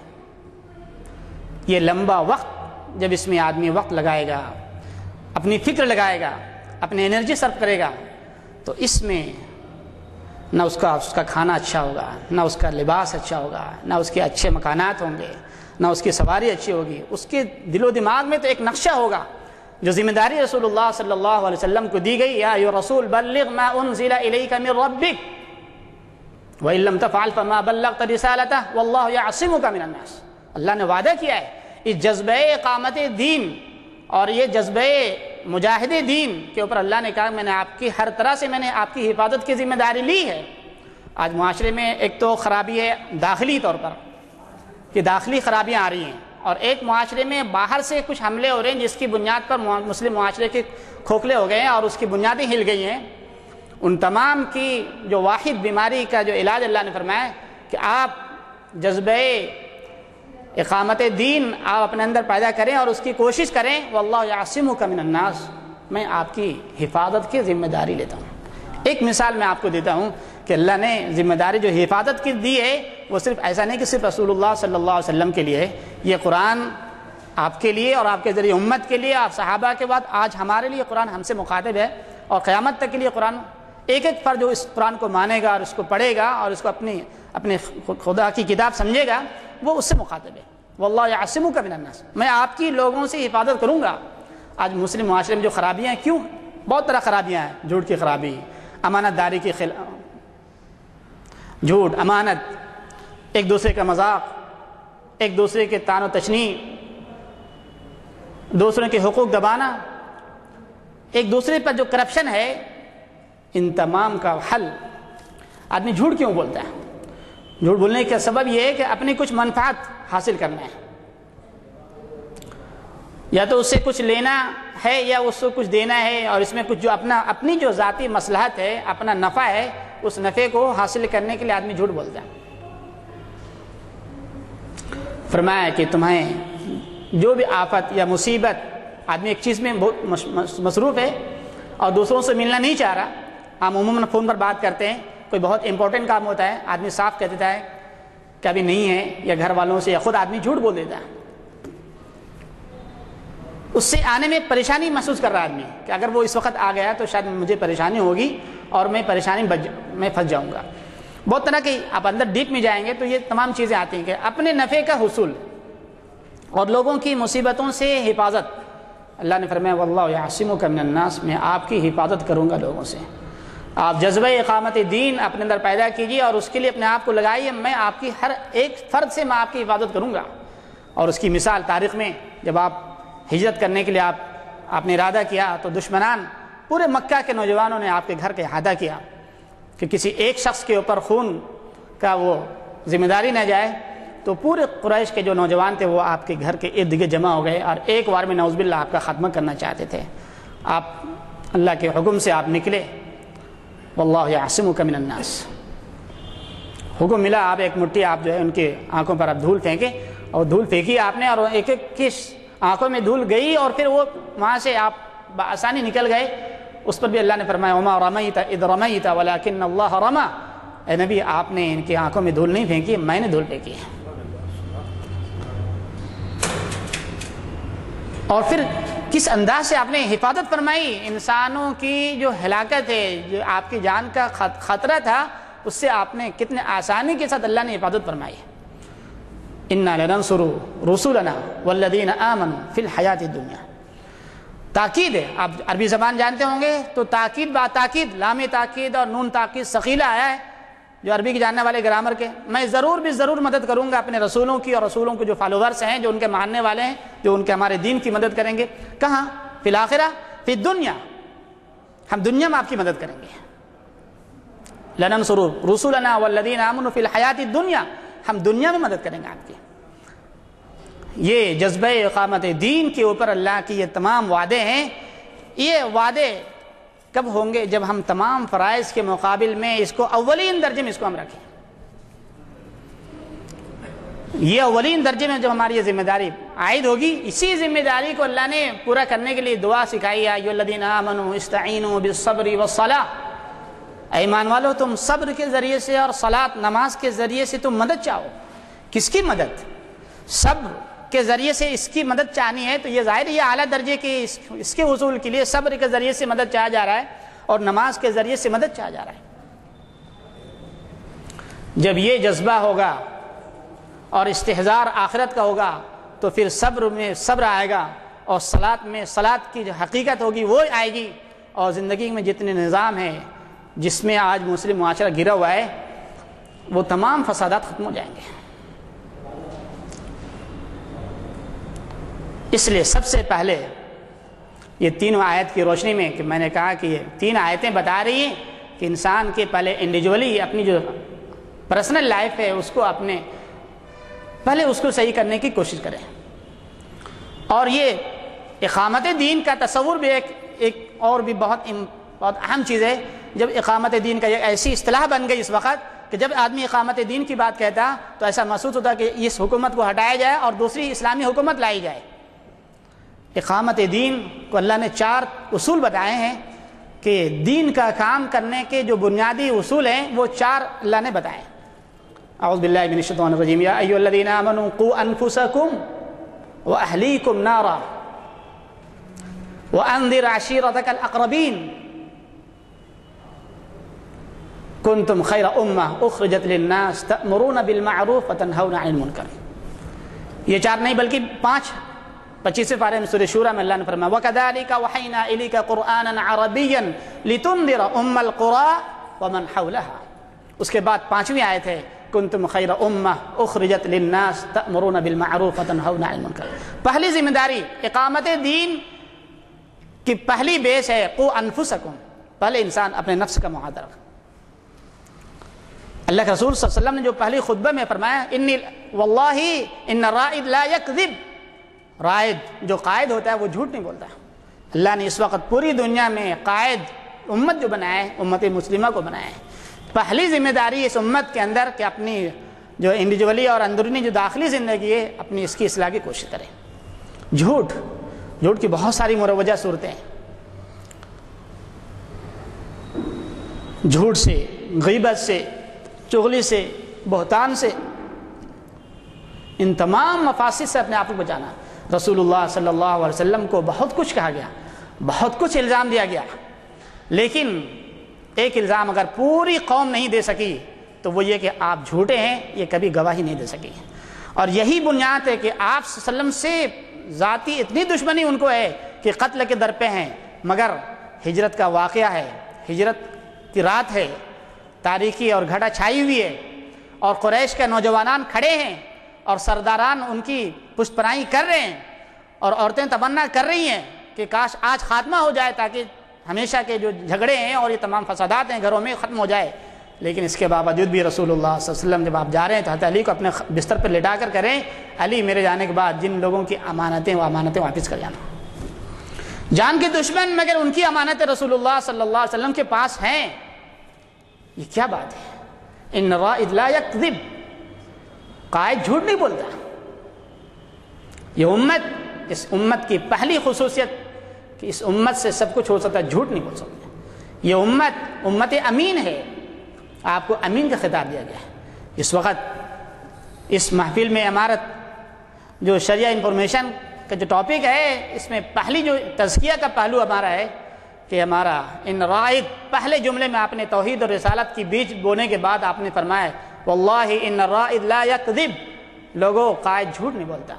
Speaker 3: یہ لمبا وقت جب اس میں آدمی وقت لگائے گا، اپنی فکر لگائے گا، اپنی انرجی صرف کرے گا، تو اس میں نہ اس کا کھانا اچھا ہوگا، نہ اس کا لباس اچھا ہوگا، نہ اس کے اچھے مکانات ہوں گے، نہ اس کی سواری اچھی ہوگی۔ اس کے دل و دماغ میں تو ایک نقشہ ہوگا جو ذمہ داری رسول اللہ صلی اللہ علیہ وسلم کو دی گئی، یا ایھا رسول بلغ ما انزل الیک من ربک وان لم تفعل فما بلغت رسالتہ واللہ یعصمک من الناس۔ اللہ نے وعدہ کیا ہے اس جذبہ اقامت دین اور یہ جذبہ مجاہد دین کے اوپر اللہ نے کہا میں نے آپ کی ہر طرح سے میں نے آپ کی حفاظت کی ذمہ داری لی ہے۔ آج معاشرے میں ایک تو خرابی ہے داخلی طور پر کہ داخلی خرابیاں آ رہی ہیں، اور ایک معاشرے میں باہر سے کچھ حملے ہو رہے ہیں جس کی بنیاد پر مسلم معاشرے کے کھوکھلے ہو گئے ہیں اور اس کی بنیادیں ہل گئی ہیں۔ ان تمام کی جو واحد بیماری کا جو علاج اللہ نے فرمایا ہے کہ آپ جذبہ اقامت دین آپ اپنے اندر پیدا کریں اور اس کی کوشش کریں۔ واللہ یعصمک من الناس، میں آپ کی حفاظت کی ذمہ داری لیتا ہوں۔ ایک مثال میں آپ کو دیتا ہوں کہ اللہ نے ذمہ داری جو حفاظت کی دی ہے وہ صرف ایسا نہیں کہ صرف رسول اللہ صلی اللہ علیہ وسلم کے لیے ہے، یہ قرآن آپ کے لیے اور آپ کے ذریعے امت کے لیے، آپ صحابہ کے بعد آج ہمارے لیے قرآن ہم سے مخاطب ہے، اور قیامت تک کے لیے قرآن ایک ایک فرد جو اس قرآن کو مانے گا اور اس کو پڑھے گا اور اس کو اپنے خدا کی کتاب سمجھے گا وہ اس سے مخاطب ہے۔ واللہ یعصمک من الناس، میں آپ کی لوگوں سے حفاظت کروں گا۔ آج مسلم معاشرے میں جو خرابیاں ہیں، کیوں؟ بہت طرح خرابیاں ہیں، جھوٹ کی خرابی، امانت داری کی جھوٹ، امانت، ایک دوسرے کا مذاق، ایک دوسرے کے طعن و تشنیع، دوسروں کے حقوق دبانا، ایک دوسرے پر جو کرپشن ہے، ان تمام کا حل آدمی جھوٹ کیوں بولتا ہے؟ جھوٹ بولنے کا سبب یہ ہے کہ اپنی کچھ منفعت حاصل کرنا ہے، یا تو اس سے کچھ لینا ہے یا اس کو کچھ دینا ہے، اور اس میں کچھ جو اپنی جو ذاتی مصلحت ہے، اپنا نفع ہے، اس نفع کو حاصل کرنے کے لیے آدمی جھوٹ بولتا ہے۔ فرمایا کہ تمہیں جو بھی آفت یا مصیبت، آدمی ایک چیز میں بہت مصروف ہے اور دوسروں سے ملنا نہیں چاہ رہا، ہم عموماً فون پر بات کرتے ہیں، کوئی بہت امپورٹنٹ کام ہوتا ہے، آدمی صاف کہہ دیتا ہے کہ ابھی نہیں ہے، یا گھر والوں سے یا خود آدمی جھوٹ بول دیتا ہے۔ اس سے آنے میں پریشانی محسوس کر رہا آدمی کہ اگر وہ اس وقت آ گیا تو شاید مجھے پریشانی ہوگی اور میں پریشانی میں پھنس جاؤں گا۔ بہت طرح کی آپ اندر ڈیپ میں جائیں گے تو یہ تمام چیزیں آتی ہیں کہ اپنے نفع کا حصول اور لوگوں کی مصیبتوں سے حفاظت۔ اللہ نے فرمایا واللہ یعصمک من الناس، میں آپ کی حفاظت کروں گا لوگوں سے۔ آپ جذبہ اقامت دین اپنے اندر پیدا کیجیے اور اس کے لیے اپنے آپ کو لگائیے، میں آپ کی ہر ایک فرد سے میں آپ کی حفاظت کروں گا۔ اور اس کی مثال تاریخ میں جب آپ ہجرت کرنے کے لیے آپ نے ارادہ کیا تو دشمنان پورے مکہ کے نوجوانوں نے آپ کے گھر کا احاطہ کیا کہ کسی ایک شخص کے اوپر خون کا وہ ذمہ داری نہ جائے، تو پورے قریش کے جو نوجوان تھے وہ آپ کے گھر کے ارد گرد جمع ہو گئے اور ایک بار میں نعوذ باللہ آپ کا خاتمہ کرنا چاہتے تھے۔ آپ اللہ کے حکم سے آپ نکلے، واللہ یعصمک من الناس، حکم ملا، آپ ایک مٹھی آپ جو ہے ان کے آنکھوں پر آپ دھول پھینکے، اور دھول پھینکی آپ نے اور ایک ایک کی آنکھوں میں دھول گئی اور پھر وہ وہاں سے آپ بآسانی نکل گئے۔ اس پر بھی اللہ نے فرمایا وما رمیت اذ رمیت ولکن اللہ رمی، اے نبی آپ نے ان کی آنکھوں میں دھول نہیں پھینکی، میں نے دھول پھینکی ہے۔ اور پھر کس انداز سے آپ نے حفاظت فرمائی، انسانوں کی جو ہلاکت ہے، جو آپ کی جان کا خطرہ تھا، اس سے آپ نے کتنے آسانی کے ساتھ اللہ نے حفاظت فرمائی۔ انا لننصر رسولنا والذین آمنوا فی الحیات الدنیا، تاکید ہے۔ آپ عربی زبان جانتے ہوں گے تو تاکید با تاکید، لام تاکید اور نون تاکید ثقیلہ آیا ہے، جو عربی کے جاننے والے گرامر کے، میں ضرور بھی ضرور مدد کروں گا اپنے رسولوں کی اور رسولوں کے جو فالوورس ہیں، جو ان کے ماننے والے ہیں، جو ان کے ہمارے دین کی مدد کریں گے۔ کہاں؟ فی الآخرہ، فی الدنیا، ہم دنیا میں آپ کی مدد کریں گے۔ لننصر رسولنا والذین آمنوا فی الحیات الدنیا، ہم دنیا میں مدد کریں گے آپ کی۔ یہ جذبہ اقامت دین کے اوپر اللہ کی یہ تمام وعدے ہیں، یہ وعدے کب ہوں گے؟ جب ہم تمام فرائض کے مقابل میں اس کو اولین درجے میں اس کو ہم رکھیں. یہ اولین درجے میں جب ہماری یہ ذمہ داری عائد ہوگی، اسی ذمہ داری کو اللہ نے پورا کرنے کے لیے دعا سکھائی ہے، ایھا الذین آمنوا استعینوا بالصبر والصلاۃ. اے ایمان والو، تم صبر کے ذریعے سے اور صلاۃ نماز کے ذریعے سے تم مدد چاہو. کس کی مدد؟ صبر کے ذریعے سے اس کی مدد چاہنی ہے، تو یہ ظاہر یہ اعلیٰ درجے کے اس کے حصول کے لیے صبر کے ذریعے سے مدد چاہا جا رہا ہے اور نماز کے ذریعے سے مدد چاہا جا رہا ہے. جب یہ جذبہ ہوگا اور استحضار آخرت کا ہوگا تو پھر صبر میں صبر آئے گا، اور صلاۃ میں صلاۃ کی جو حقیقت ہوگی وہ آئے گی، اور زندگی میں جتنے نظام ہیں جس میں آج مسلم معاشرہ گرا ہوا ہے وہ تمام فسادات ختم ہو جائیں گے. اس لیے سب سے پہلے یہ تینوں آیت کی روشنی میں کہ میں نے کہا کہ یہ تین آیتیں بتا رہی ہیں کہ انسان کے پہلے انڈیویجولی اپنی جو پرسنل لائف ہے اس کو پہلے اس کو صحیح کرنے کی کوشش کریں. اور یہ اقامت دین کا تصور بھی ایک اور بھی بہت اہم چیز ہے. جب اقامت دین کا ایک ایسی اصطلاح بن گئی اس وقت کہ جب آدمی اقامت دین کی بات کہتا تو ایسا محسوس ہوتا کہ اس حکومت کو ہٹایا جائے اور دوسری اسلامی حکومت لائی جائے. اقامت دین کو اللہ نے 4 اصول بتائے ہیں کہ دین کا کام کرنے کے جو بنیادی اصول ہیں وہ 4 اللہ نے بتائے. اعوذ باللہ من الشیطان الرجیم. یا ایھا الذین آمنوا قوا انفسکم واہلیکم نارا وانذر عشیرتک الاقربین کنتم خیر امہ اخرجت للناس تأمرون بالمعروف وتنہون عن المنکر. یہ 4 نہیں بلکہ 5. 25 پارے میں سورہ شورى میں اللہ نے فرمایا وَكَذَلِكَ وَحَيْنَا إِلَيْكَ قُرْآنًا عَرَبِيًّا لِتُنذِرَ أُمَّ الْقُرَىٰ وَمَنْ حَوْلَهَا. اس کے بعد 5ویں آیت ہے کنتم خیر امہ اخرجت للناس تأمرون بالمعروف وتنہون عن المنکر. پہلی ذمہ داری اقامت دین کی پہلی بیس ہے قوا انفسکم. پہلے انسان اپنے نفس کا محاذہ رکھے. اللہ کے رسول صلی اللہ علیہ وسلم نے جو پہلی خطبہ میں فرمایا انی واللہ ان الرائد لا یکذب. رائد جو قائد ہوتا ہے وہ جھوٹ نہیں بولتا. اللہ نے اس وقت پوری دنیا میں قائد امت جو بنایا ہے امت مسلمہ کو بنایا ہے. پہلی ذمہ داری اس امت کے اندر کہ اپنی جو انڈیویجولی اور اندرونی جو داخلی زندگی ہے اپنی اس کی اصلاح کی کوشش کریں. جھوٹ کی بہت ساری مروجہ صورتیں ہیں. جھوٹ سے، غیبت سے، چغلی سے، بہتان سے، ان تمام مفاسد سے اپنے آپ کو بچانا. رسول اللہ صلی اللہ علیہ وسلم کو بہت کچھ کہا گیا، بہت کچھ الزام دیا گیا، لیکن ایک الزام اگر پوری قوم نہیں دے سکی تو وہ یہ کہ آپ جھوٹے ہیں، یہ کبھی گواہی نہیں دے سکی. اور یہی بنیاد ہے کہ آپ صلی اللہ علیہ وسلم سے ذاتی اتنی دشمنی ان کو ہے کہ قتل کے در پہ ہیں، مگر ہجرت کا واقعہ ہے، ہجرت کی رات ہے، تاریکی اور گھٹا چھائی ہوئی ہے، اور قریش کے نوجوانان کھڑے ہیں اور سرداران ان کی پشت پناہی کر رہے ہیں، اور عورتیں تمنا کر رہی ہیں کہ کاش آج خاتمہ ہو جائے تاکہ ہمیشہ کے جو جھگڑے ہیں اور یہ تمام فسادات ہیں گھروں میں ختم ہو جائے. لیکن اس کے باوجود بھی رسول اللہ صلی اللہ علیہ وسلم جب آپ جا رہے ہیں تو حضرت علی کو اپنے بستر پر لٹا کر کریں علی میرے جانے کے بعد جن لوگوں کی امانتیں وہ امانتیں واپس کر جانا. جان کے دشمن مگر ان کی امانتیں رسول اللہ صلی اللہ علیہ وسلم کے پاس ہیں. یہ کیا بات ہے؟ ان الرائد لا یکذب. قائد جھوٹ نہیں بولتا. یہ امت، اس امت کی پہلی خصوصیت کہ اس امت سے سب کچھ ہو سکتا ہے، جھوٹ نہیں بول سکتا. یہ امت امین ہے. آپ کو امین کا خطاب دیا گیا ہے. اس وقت اس محفل میں امارت جو شریعہ انفارمیشن کا جو ٹاپک ہے اس میں پہلی جو تزکیہ کا پہلو ہمارا ہے کہ ہمارا ان رائد، پہلے جملے میں آپ نے توحید اور رسالت کی بیچ بونے کے بعد آپ نے فرمایا واللہ ان الرائد لا یکذب. لوگوں قائد جھوٹ نہیں بولتا.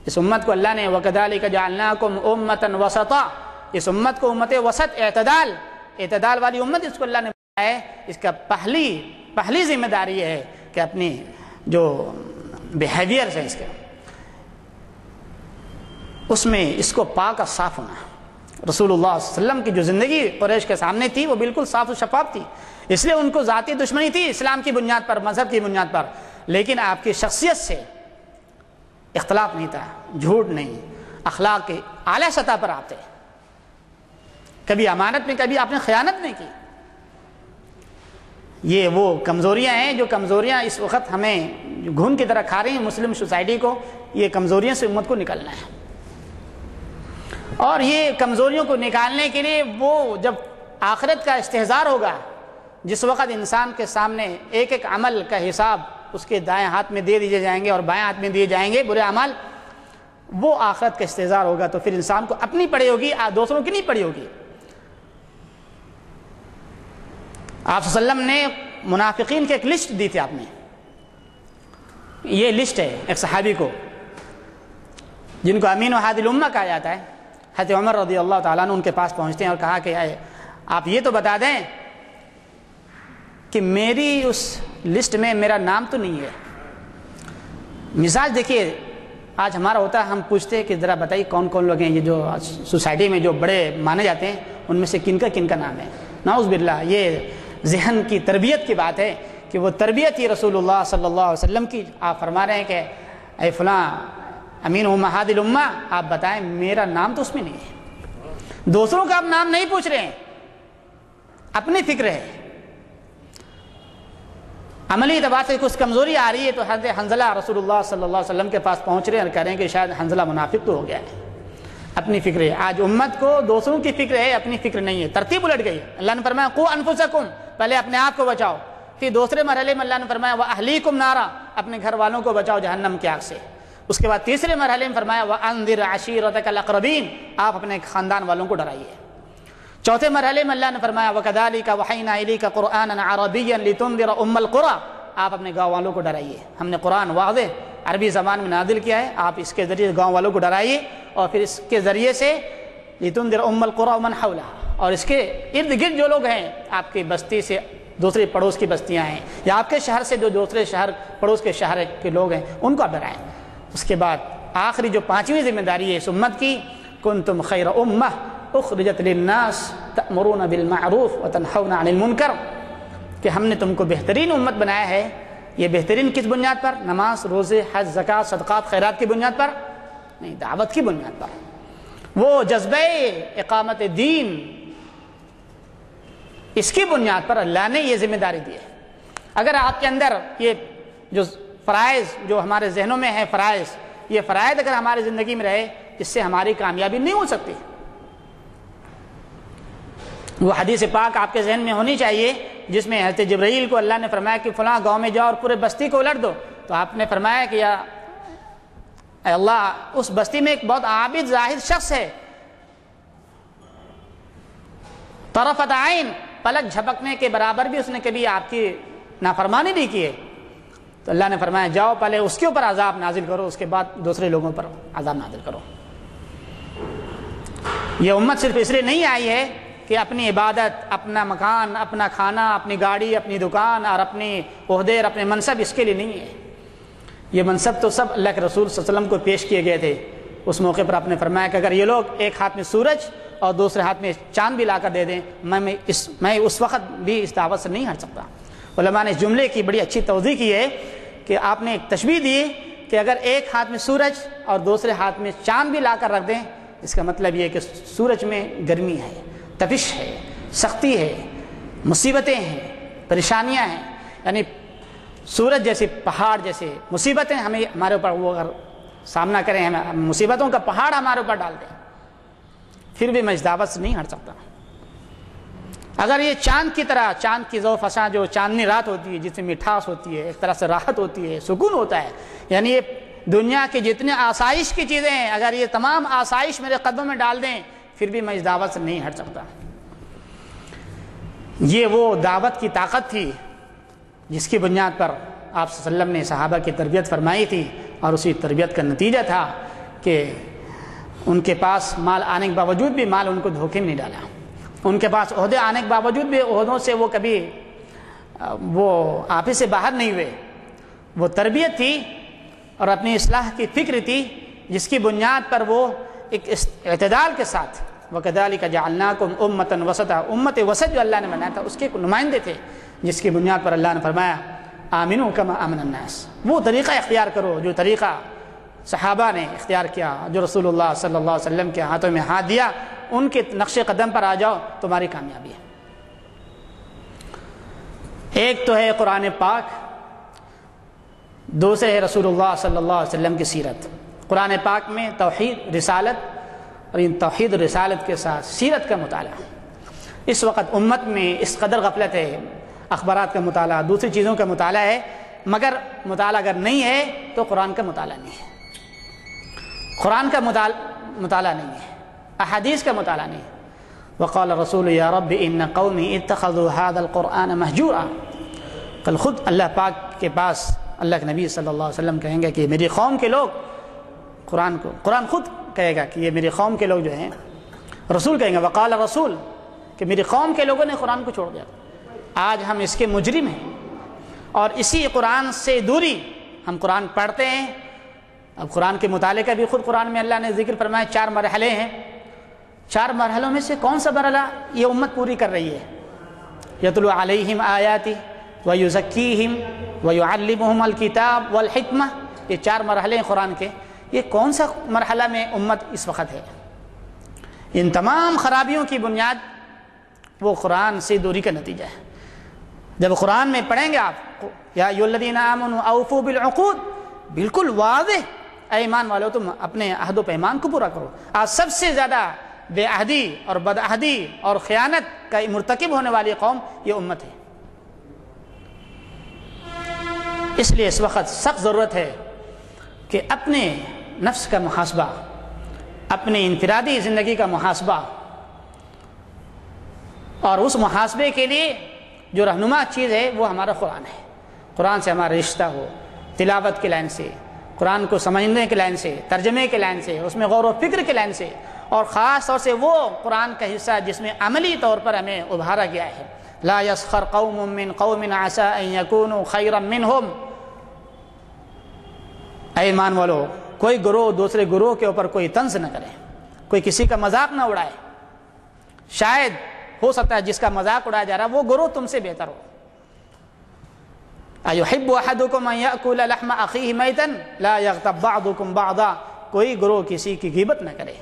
Speaker 3: اس امت کو اللہ نے وَكَذَلِكَ جَعَلْنَاكُمْ أُمَّةً وَسَطًا، اس امت کو امت وسط، اعتدال والی امت اس کو اللہ نے بنایا ہے. اس کا پہلی ذمہ داری یہ ہے کہ اپنی جو بیہیویئر ہے اس کے اس میں اس کو پاک اور صاف ہونا. رسول اللہ صلی اللہ علیہ وسلم کی جو زندگی قریش کے سامنے تھی وہ بالکل صاف و شفاف تھی. اس لیے ان کو ذاتی دشمنی تھی اسلام کی بنیاد پر، مذہب کی بنیاد پر، لیکن آپ کی شخصیت سے اختلاف نہیں تھا، جھوٹ نہیں، اخلاق کے اعلیٰ سطح پر آپ تھے. کبھی امانت میں، کبھی آپ نے خیانت نہیں کی۔ یہ وہ کمزوریاں ہیں جو کمزوریاں اس وقت ہمیں گھن کی طرح کھا رہی ہیں مسلم سوسائٹی کو۔ یہ کمزوریوں سے امت کو نکلنا ہے، اور یہ کمزوریوں کو نکالنے کے لیے وہ جب آخرت کا استحضار ہوگا، جس وقت انسان کے سامنے ایک ایک عمل کا حساب اس کے دائیں ہاتھ میں دے دیے جائیں گے اور بائیں ہاتھ میں دیے جائیں گے برے اعمال، وہ آخرت کا استحضار ہوگا، تو پھر انسان کو اپنی پڑی ہوگی، دوسروں کی نہیں پڑی ہوگی۔ آپ صلی اللہ علیہ وسلم نے منافقین کی ایک لسٹ دی تھی، آپ نے یہ لسٹ ہے ایک صحابی کو جن کو امین و ہادی الامہ کہا جاتا ہے، حضرت عمر رضی اللہ تعالیٰ عنہ ان کے پاس پہنچتے ہیں اور کہا کہ آپ یہ تو بتا دیں کہ میری اس لسٹ میں میرا نام تو نہیں ہے۔ مزاج دیکھیے آج ہمارا ہوتا ہے، ہم پوچھتے ہیں کہ ذرا بتائیے کون کون لوگ ہیں یہ جو سوسائٹی میں جو بڑے مانے جاتے ہیں، ان میں سے کن کا نام ہے۔ نعوذ باللہ، یہ ذہن کی تربیت کی بات ہے کہ وہ تربیت ہی رسول اللہ صلی اللہ علیہ وسلم کی۔ آپ فرما رہے ہیں کہ اے فلاں امین و ہادی الامہ، آپ بتائیں میرا نام تو اس میں نہیں ہے۔ دوسروں کا آپ نام نہیں پوچھ رہے ہیں، اپنی فکر ہے۔ عملی اعتبار سے کچھ کمزوری آ رہی ہے تو حضرت حنظلہ رسول اللہ صلی اللہ علیہ وسلم کے پاس پہنچ رہے ہیں اور کہہ رہے ہیں کہ شاید حنظلہ منافق تو ہو گیا ہے۔ اپنی فکر ہے، آج امت کو دوسروں کی فکر ہے، اپنی فکر نہیں ہے، ترتیب الٹ گئی۔ اللہ نے فرمایا قوا انفسکم، پہلے اپنے آپ کو بچاؤ، پھر دوسرے مرحلے میں اللہ نے فرمایا واہلیکم نارا، اپنے گھر والوں کو بچاؤ جہنم کی آگ سے۔ اس کے بعد تیسرے مرحلے میں فرمایا وانذر عشیرتک الاقربین، آپ اپنے خاندان والوں کو ڈرائیے۔ چوتھے مرحلے میں اللہ نے فرمایا وکذالک اوحینا الیک قرآنا عربیا لتنذر ام القری، آپ اپنے گاؤں والوں کو ڈرائیے۔ ہم نے قرآن واضح عربی زبان میں نازل کیا ہے، آپ اس کے ذریعے گاؤں والوں کو ڈرائیے، اور پھر اس کے ذریعے سے لتنذر ام القری ومن حولها، اور اس کے ارد گرد جو لوگ ہیں آپ کی بستی سے دوسری پڑوس کی بستیاں ہیں یا آپ کے شہر سے جو دوسرے شہر پڑوس کے شہر کے لوگ ہیں ان کو آپ ڈرائیں۔ اس کے بعد آخری جو پانچویں ذمہ داری ہے اس امت کی، کنتم خیر امہ اخرجت للناس تأمرون بالمعروف وتنہون عن المنکر، کہ ہم نے تم کو بہترین امت بنایا ہے۔ یہ بہترین کس بنیاد پر؟ نماز، روزے، حج، زکوٰۃ، صدقات، خیرات کی بنیاد پر نہیں، دعوت کی بنیاد پر۔ وہ جذبہ اقامت دین، اس کی بنیاد پر اللہ نے یہ ذمہ داری دی ہے۔ اگر آپ کے اندر یہ جو فرائض جو ہمارے ذہنوں میں ہیں فرائض، یہ فرائض اگر ہماری زندگی میں رہے، اس سے ہماری کامیابی نہیں ہو سکتی۔ وہ حدیث پاک آپ کے ذہن میں ہونی چاہیے جس میں حضرت جبرائیل کو اللہ نے فرمایا کہ فلاں گاؤں میں جاؤ اور پورے بستی کو الٹ دو، تو آپ نے فرمایا کہ یا اے اللہ اس بستی میں ایک بہت عابد زاہد شخص ہے، طرفت عین، پلک جھپکنے کے برابر بھی اس نے کبھی آپ کی نافرمانی نہیں کی ہے، تو اللہ نے فرمایا جاؤ پہلے اس کے اوپر عذاب نازل کرو، اس کے بعد دوسرے لوگوں پر عذاب نازل کرو۔ یہ امت صرف اس لیے نہیں آئی ہے کہ اپنی عبادت، اپنا مکان، اپنا کھانا، اپنی گاڑی، اپنی دکان اور اپنی عہدے اور اپنے منصب اس کے لیے نہیں ہے۔ یہ منصب تو سب اللہ کے رسول صلی اللہ علیہ وسلم کو پیش کیے گئے تھے۔ اس موقع پر آپ نے فرمایا کہ اگر یہ لوگ ایک ہاتھ میں سورج اور دوسرے ہاتھ میں چاند بھی لا کر دے دیں، میں اس وقت بھی اس دعوت سے نہیں ہٹ سکتا۔ علماء نے اس جملے کی بڑی اچھی توضیح کی ہے کہ آپ نے ایک تشبیہ دی کہ اگر ایک ہاتھ میں سورج اور دوسرے ہاتھ میں چاند بھی لا کر رکھ دیں، اس کا مطلب یہ ہے کہ سورج میں گرمی ہے، تپش ہے، سختی ہے، مصیبتیں ہیں، پریشانیاں ہیں، یعنی سورج جیسے پہاڑ جیسے مصیبتیں ہمارے اوپر وہ اگر سامنا کریں، ہمیں مصیبتوں کا پہاڑ ہمارے اوپر ڈال دیں، پھر بھی میں اس دعوت سے نہیں ہٹ سکتا۔ اگر یہ چاند کی طرح، چاند کی ذو فساں جو چاندنی رات ہوتی ہے جس میں مٹھاس ہوتی ہے، ایک طرح سے راحت ہوتی ہے، سکون ہوتا ہے، یعنی یہ دنیا کے جتنے آسائش کی چیزیں ہیں اگر یہ تمام آسائش میرے قدموں میں ڈال دیں پھر بھی میں اس دعوت سے نہیں ہٹ سکتا۔ یہ وہ دعوت کی طاقت تھی جس کی بنیاد پر آپ صلی اللہ علیہ وسلم نے صحابہ کی تربیت فرمائی تھی، اور اسی تربیت کا نتیجہ تھا کہ ان کے پاس مال آنے کے باوجود بھی مال ان کو دھوکے میں نہیں ڈالا، ان کے پاس عہدے آنے کے باوجود بھی عہدوں سے وہ کبھی وہ آپس سے باہر نہیں ہوئے۔ وہ تربیت تھی اور اپنی اصلاح کی فکر تھی جس کی بنیاد پر وہ ایک اعتدال کے ساتھ وَكَذَلِكَ جَعَلْنَاكُمْ أُمَّةً وَسَطًا، امت وسط جو اللہ نے بنایا تھا اس کے نمائندے تھے، جس کی بنیاد پر اللہ نے فرمایا آمنوا كما آمن الناس، وہ طریقہ اختیار کرو جو طریقہ صحابہ نے اختیار کیا، جو رسول اللہ صلی اللہ علیہ وسلم کے ہاتھوں میں ہاتھ دیا ان کے نقش قدم پر آ جاؤ، تمہاری کامیابی ہے۔ ایک تو ہے قرآن پاک، دوسرے ہے رسول اللہ صلی اللہ علیہ وسلم کی سیرت۔ قرآن پاک میں توحید، رسالت، اور ان توحید و رسالت کے ساتھ سیرت کا مطالعہ۔ اس وقت امت میں اس قدر غفلت ہے، اخبارات کا مطالعہ، دوسری چیزوں کا مطالعہ ہے، مگر مطالعہ اگر نہیں ہے تو قرآن کا مطالعہ نہیں ہے، قرآن کا مطالعہ نہیں ہے، احادیث کا مطالعہ نہیں ہے۔ وقال رسول یا رب ان قومی اتخذوا هذا القرآن مہجورا، کل خود اللہ پاک کے پاس اللہ کے نبی صلی اللہ علیہ وسلم کہیں گے کہ میری قوم کے لوگ قرآن خود کہے گا کہ یہ میری قوم کے لوگ جو ہیں، رسول کہیں گے وقال رسول کہ میری قوم کے لوگوں نے قرآن کو چھوڑ دیا۔ آج ہم اس کے مجرم ہیں، اور اسی قرآن سے دوری، ہم قرآن پڑھتے ہیں، اب قرآن کے مطالعے کا بھی خود قرآن میں اللہ نے ذکر فرمایا 4 مرحلے ہیں، 4 مرحلوں میں سے کون سا مرحلہ یہ امت پوری کر رہی ہے؟ یتلو علیہم آیاتی ویزکیہم ویعلمہم الکتاب والحکمہ، یہ 4 مرحلے ہیں قرآن کے، یہ کون سا مرحلہ میں امت اس وقت ہے؟ ان تمام خرابیوں کی بنیاد وہ قرآن سے دوری کا نتیجہ ہے۔ جب قرآن میں پڑھیں گے آپ یا ایھا الذین آمنوا اوفوا بالعقود، بالکل واضح اے ایمان والو تم اپنے عہد و پیمان کو پورا کرو۔ آج سب سے زیادہ بے عہدی اور بدعہدی اور خیانت کا مرتکب ہونے والی قوم یہ امت ہے۔ اس لیے اس وقت سخت ضرورت ہے کہ اپنے نفس کا محاسبہ، اپنی انفرادی زندگی کا محاسبہ، اور اس محاسبے کے لیے جو رہنما چیز ہے وہ ہمارا قرآن ہے۔ قرآن سے ہمارا رشتہ ہو، تلاوت کے لائن سے، قرآن کو سمجھنے کے لائن سے، ترجمے کے لائن سے، اس میں غور و فکر کے لائن سے، اور خاص طور سے وہ قرآن کا حصہ جس میں عملی طور پر ہمیں ابھارا گیا ہے۔ لا یسخر قوم من قوم عسى ان یکونوا خیرا منہم، اے ایمان والو کوئی گروہ دوسرے گروہ کے اوپر کوئی طنز نہ کرے، کوئی کسی کا مذاق نہ اڑائے، شاید ہو سکتا ہے جس کا مذاق اڑایا جا رہا ہے وہ گروہ تم سے بہتر ہو۔ ایحب احدکم ان یاکل لحم اخیہ میتا لا یغتب بعضکم بعضا، کوئی گروہ کسی کی غیبت نہ کرے،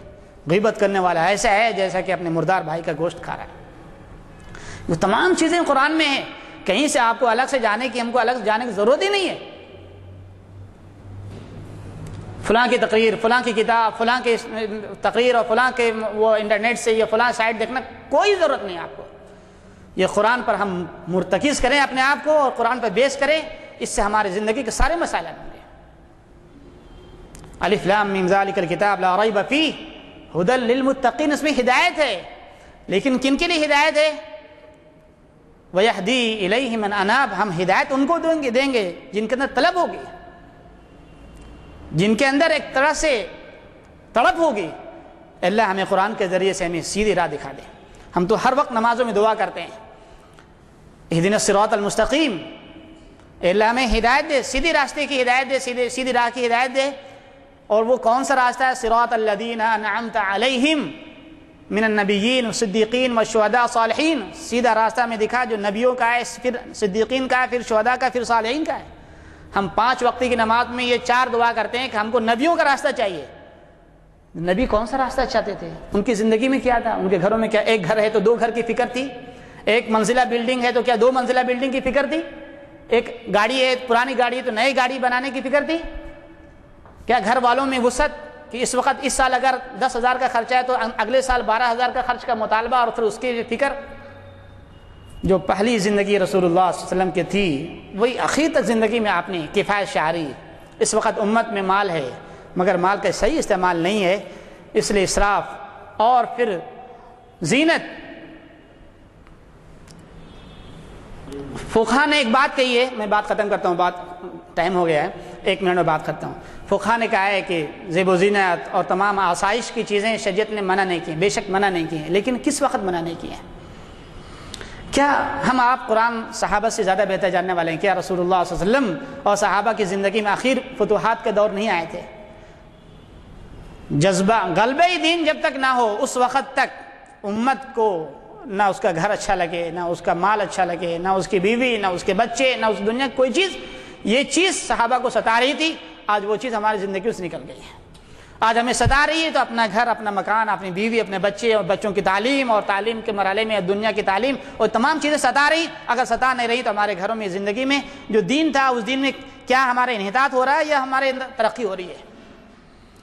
Speaker 3: غیبت کرنے والا ایسا ہے جیسا کہ اپنے مردار بھائی کا گوشت کھا رہا ہے۔ وہ تمام چیزیں قرآن میں ہیں، کہیں سے آپ کو الگ سے جانے کی، ہم کو الگ سے جانے کی ضرورت ہی نہیں ہے۔ فلاں کی تقریر، فلاں کی کتاب، فلاں کی تقریر اور فلاں کے وہ انٹرنیٹ سے یا فلاں سائٹ دیکھنا کوئی ضرورت نہیں ہے آپ کو۔ یہ قرآن پر ہم مرتکز کریں اپنے آپ کو اور قرآن پر بیس کریں، اس سے ہماری زندگی کے سارے مسائل حل ہوں گے۔ الف لام میم ذالک الکتاب لا ریب فیہ ھدی للمتقین، اس میں ہدایت ہے، لیکن کن کے لیے ہدایت ہے؟ ویہدی الیہ من اناب، ہم ہدایت ان کو دیں گے جن کے اندر طلب ہوگی، جن کے اندر ایک طرح سے تڑپ ہوگی۔ اللہ ہمیں قرآن کے ذریعے سے ہمیں سیدھی راہ دکھا دے۔ ہم تو ہر وقت نمازوں میں دعا کرتے ہیں اہدنا الصراط المستقیم، اللہ ہمیں ہدایت دے، سیدھی راستے کی ہدایت دے، سیدھی راہ کی ہدایت دے۔ اور وہ کون سا راستہ ہے؟ صراط الذین انعمت علیہم من النبیین والصدیقین والشہداء والصالحین، سیدھا راستہ میں دکھا جو نبیوں کا ہے، پھر صدیقین کا ہے، پھر شہداء کا، پھر صالحین کا ہے۔ ہم 5 وقتی کی نماز میں یہ 4 دعا کرتے ہیں کہ ہم کو نبیوں کا راستہ چاہیے۔ نبی کون سا راستہ چاہتے تھے؟ ان کی زندگی میں کیا تھا؟ ان کے گھروں میں کیا ایک گھر ہے تو 2 گھر کی فکر تھی؟ ایک منزلہ بلڈنگ ہے تو کیا 2 منزلہ بلڈنگ کی فکر تھی؟ ایک گاڑی ہے، پرانی گاڑی ہے تو نئی گاڑی بنانے کی فکر تھی؟ کیا گھر والوں میں وسعت کہ اس وقت اس سال اگر 10,000 کا خرچہ ہے تو اگلے سال 12,000 کا خرچ کا مطالبہ اور پھر اس کی فکر؟ جو پہلی زندگی رسول اللہ صلی اللہ علیہ وسلم کی تھی وہی آخر تک زندگی میں آپ نے کفایت شعری۔ اس وقت امت میں مال ہے مگر مال کا صحیح استعمال نہیں ہے، اس لیے اسراف اور پھر زینت۔ فقہا نے ایک بات کہی ہے، میں بات ختم کرتا ہوں، بات ٹائم ہو گیا ہے، 1 منٹ میں بات کرتا ہوں۔ فقہا نے کہا ہے کہ زیب و زینت اور تمام آسائش کی چیزیں شریعت نے منع نہیں کی، بے شک منع نہیں کی ہیں، لیکن کس وقت منع نہیں کی ہیں؟ کیا ہم آپ قرآن صحابہ سے زیادہ بہتر جاننے والے ہیں؟ کیا رسول اللہ صلی اللہ علیہ وسلم اور صحابہ کی زندگی میں آخر فتوحات کے دور نہیں آئے تھے؟ جذبہ غلبہ دین جب تک نہ ہو اس وقت تک امت کو نہ اس کا گھر اچھا لگے، نہ اس کا مال اچھا لگے، نہ اس کی بیوی، نہ اس کے بچے، نہ اس دنیا کی کوئی چیز۔ یہ چیز صحابہ کو ستا رہی تھی، آج وہ چیز ہماری زندگی سے نکل گئی ہے۔ آج ہمیں ستا رہی ہے تو اپنا گھر، اپنا مکان، اپنی بیوی، اپنے بچے اور بچوں کی تعلیم اور تعلیم کے مرحلے میں دنیا کی تعلیم اور تمام چیزیں ستا رہی. اگر ستا نہیں رہی تو ہمارے گھروں میں زندگی میں جو دین تھا اس دین میں کیا ہمارے انحطاط ہو رہا ہے یا ہمارے اندر ترقی ہو رہی ہے؟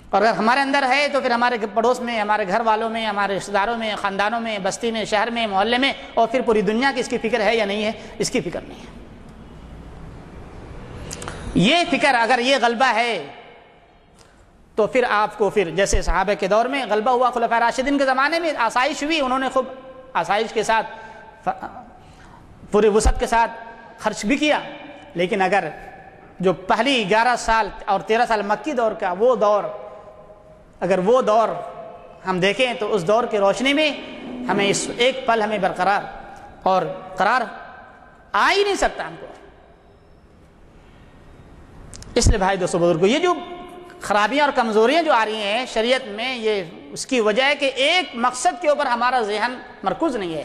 Speaker 3: اور اگر ہمارے اندر ہے تو پھر ہمارے پڑوس میں، ہمارے گھر والوں میں، ہمارے رشتہ داروں میں، خاندانوں میں، بستی میں، شہر میں، محلے میں اور پھر پوری دنیا کی اس کی فکر ہے یا نہیں ہے؟ اس کی فکر نہیں ہے. یہ فکر اگر یہ غلبہ ہے تو پھر آپ کو پھر جیسے صحابہ کے دور میں غلبہ ہوا، خلفائے راشدین کے زمانے میں آسائش ہوئی، انہوں نے خوب آسائش کے ساتھ پورے وسعت کے ساتھ خرچ بھی کیا. لیکن اگر جو پہلی 11 سال اور 13 سال مکی دور کا وہ دور، اگر وہ دور ہم دیکھیں تو اس دور کی روشنی میں ہمیں اس ایک پل ہمیں برقرار اور قرار آ ہی نہیں سکتا ہم کو. اس لیے بھائی دوستو بزرگوں، یہ جو خرابیاں اور کمزوریاں جو آ رہی ہیں شریعت میں، یہ اس کی وجہ ہے کہ ایک مقصد کے اوپر ہمارا ذہن مرکوز نہیں ہے،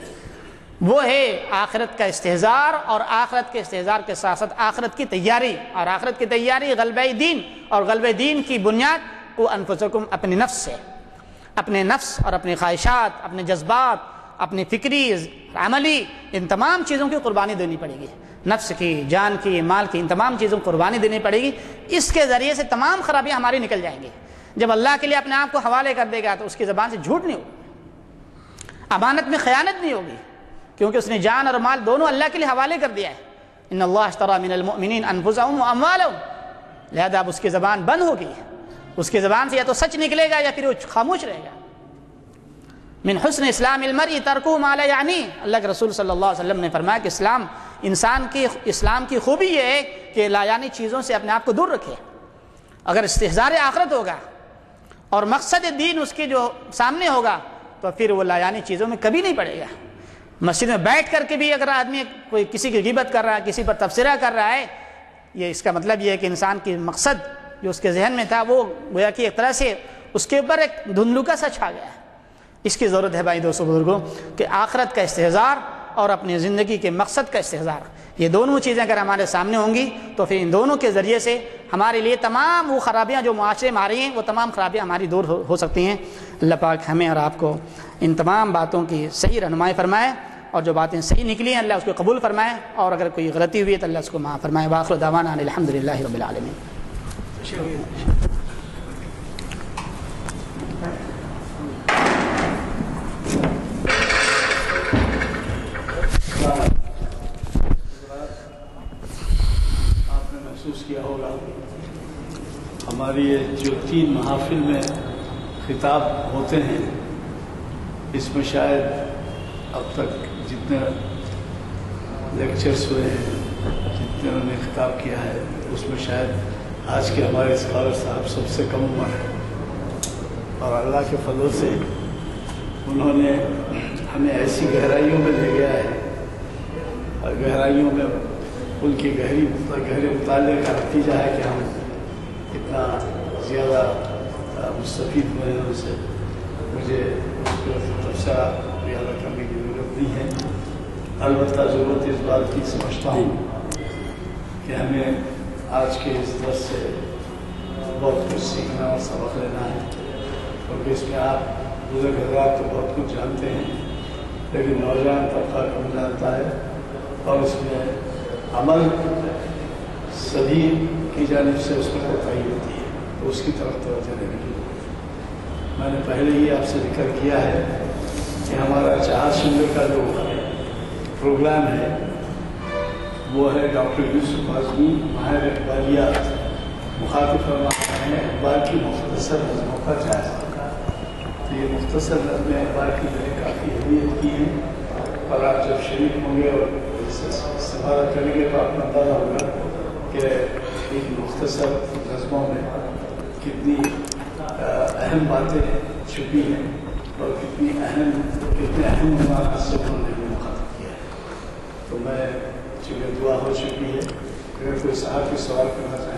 Speaker 3: وہ ہے آخرت کا استحضار، اور آخرت کے استحضار کے ساتھ ساتھ آخرت کی تیاری. اور آخرت کی تیاری غلبہ دین، اور غلبہ دین کی بنیاد کو انفسکم، اپنے نفس سے، اپنے نفس اور اپنی خواہشات، اپنے جذبات، اپنی فکری، عملی، ان تمام چیزوں کی قربانی دینی پڑے گی. نفس کی، جان کی، مال کی، ان تمام چیزوں کو قربانی دینی پڑے گی. اس کے ذریعے سے تمام خرابیاں ہماری نکل جائیں گی. جب اللہ کے لیے اپنے آپ کو حوالے کر دے گا تو اس کی زبان سے جھوٹ نہیں ہوگا، امانت میں خیانت نہیں ہوگی، کیونکہ اس نے جان اور مال دونوں اللہ کے لیے حوالے کر دیا ہے. ان اللہ اشتری من المؤمنین انفسهم واموالهم. لہذا اب اس کی زبان بند ہوگی، اس کی زبان سے یا تو سچ نکلے گا یا پھر وہ خاموش رہے گا. من حسن اسلام المرء ترکہ ما لا یعنی. اللہ کے رسول صلی اللہ علیہ وسلم نے فرمایا کہ اسلام کی خوبی یہ ہے کہ لا یعنی چیزوں سے اپنے آپ کو دور رکھے. اگر استحضار آخرت ہوگا اور مقصد دین اس کے جو سامنے ہوگا تو پھر وہ لا یعنی چیزوں میں کبھی نہیں پڑے گا. مسجد میں بیٹھ کر کے بھی اگر آدمی کوئی کسی کی غیبت کر رہا ہے، کسی پر تبصرہ کر رہا ہے، یہ اس کا مطلب یہ ہے کہ انسان کی مقصد جو اس کے ذہن میں تھا وہ گویا کہ ایک طرح سے اس کے اوپر ایک دھندلو کا سا چھا گیا ہے. اس کی ضرورت ہے بھائی دوستو بزرگوں کہ آخرت کا استحضار اور اپنی زندگی کے مقصد کا استحضار، یہ دونوں چیزیں اگر ہمارے سامنے ہوں گی تو پھر ان دونوں کے ذریعے سے ہمارے لیے تمام وہ خرابیاں جو معاشرے میں آ رہی ہیں وہ تمام خرابیاں ہماری دور ہو سکتی ہیں. اللہ پاک ہمیں اور آپ کو ان تمام باتوں کی صحیح رہنمائی فرمائے، اور جو باتیں صحیح نکلی ہیں اللہ اس کو قبول فرمائے، اور اگر کوئی غلطی ہوئی ہے تو اللہ اس کو معاف فرمائے. وآخر دعوانا ان الحمدللہ رب العالمین.
Speaker 2: آپ نے محسوس کیا ہوگا ہماری یہ جو 3 محافل میں خطاب ہوتے ہیں اس میں شاید اب تک جتنے لیکچرز ہوئے ہیں، جتنے انہوں نے خطاب کیا ہے، اس میں شاید آج کے ہمارے اسکالر صاحب سب سے کم عمر ہے، اور اللہ کے فضل سے انہوں نے ہمیں ایسی گہرائیوں میں لے گیا ہے، اور گہرائیوں میں ان کی گہرے مطالعے کا نتیجہ ہے کہ ہم اتنا زیادہ مستفید ہوئے ہیں ان سے. مجھے تبصرہ زیادہ کرنے کی ضرورت نہیں ہے، البتہ ضرورت اس بات کی سمجھتا ہوں کہ ہمیں آج کے اس درس سے بہت کچھ سیکھنا اور سبق لینا ہے، کیونکہ اس میں آپ بزرگ حضرات تو بہت کچھ جانتے ہیں لیکن نوجوان طبقہ کم جانتا ہے، اور اس میں عمل صدیق کی جانب سے اس میں کوتاہی ہوتی ہے، تو اس کی طرف توجہ دینے کی. میں نے پہلے ہی آپ سے ذکر کیا ہے کہ ہمارا 4 شنبے کا جو پروگرام ہے وہ ہے ڈاکٹر یوسف اعظمی ماہر اقبالیات مخاطب فرما رہے ہیں اقبال کی مختصر نظموں کا جائزہ. تو یہ مختصر نظمیں اقبال کی میں نے کافی اہمیت کی ہیں، اور آپ جب شریک ہوں گے اور استفادہ کریں گے تو آپ کو اندازہ ہوگا کہ ان مختصر نظموں میں کتنی اہم باتیں چھپی ہیں اور کتنے اہم عنوانات سے انہوں نے بھی مخاطب کیا ہے. تو میں چونکہ دعا ہو چکی ہے، اگر کوئی صاحب کی سوال کرنا چاہے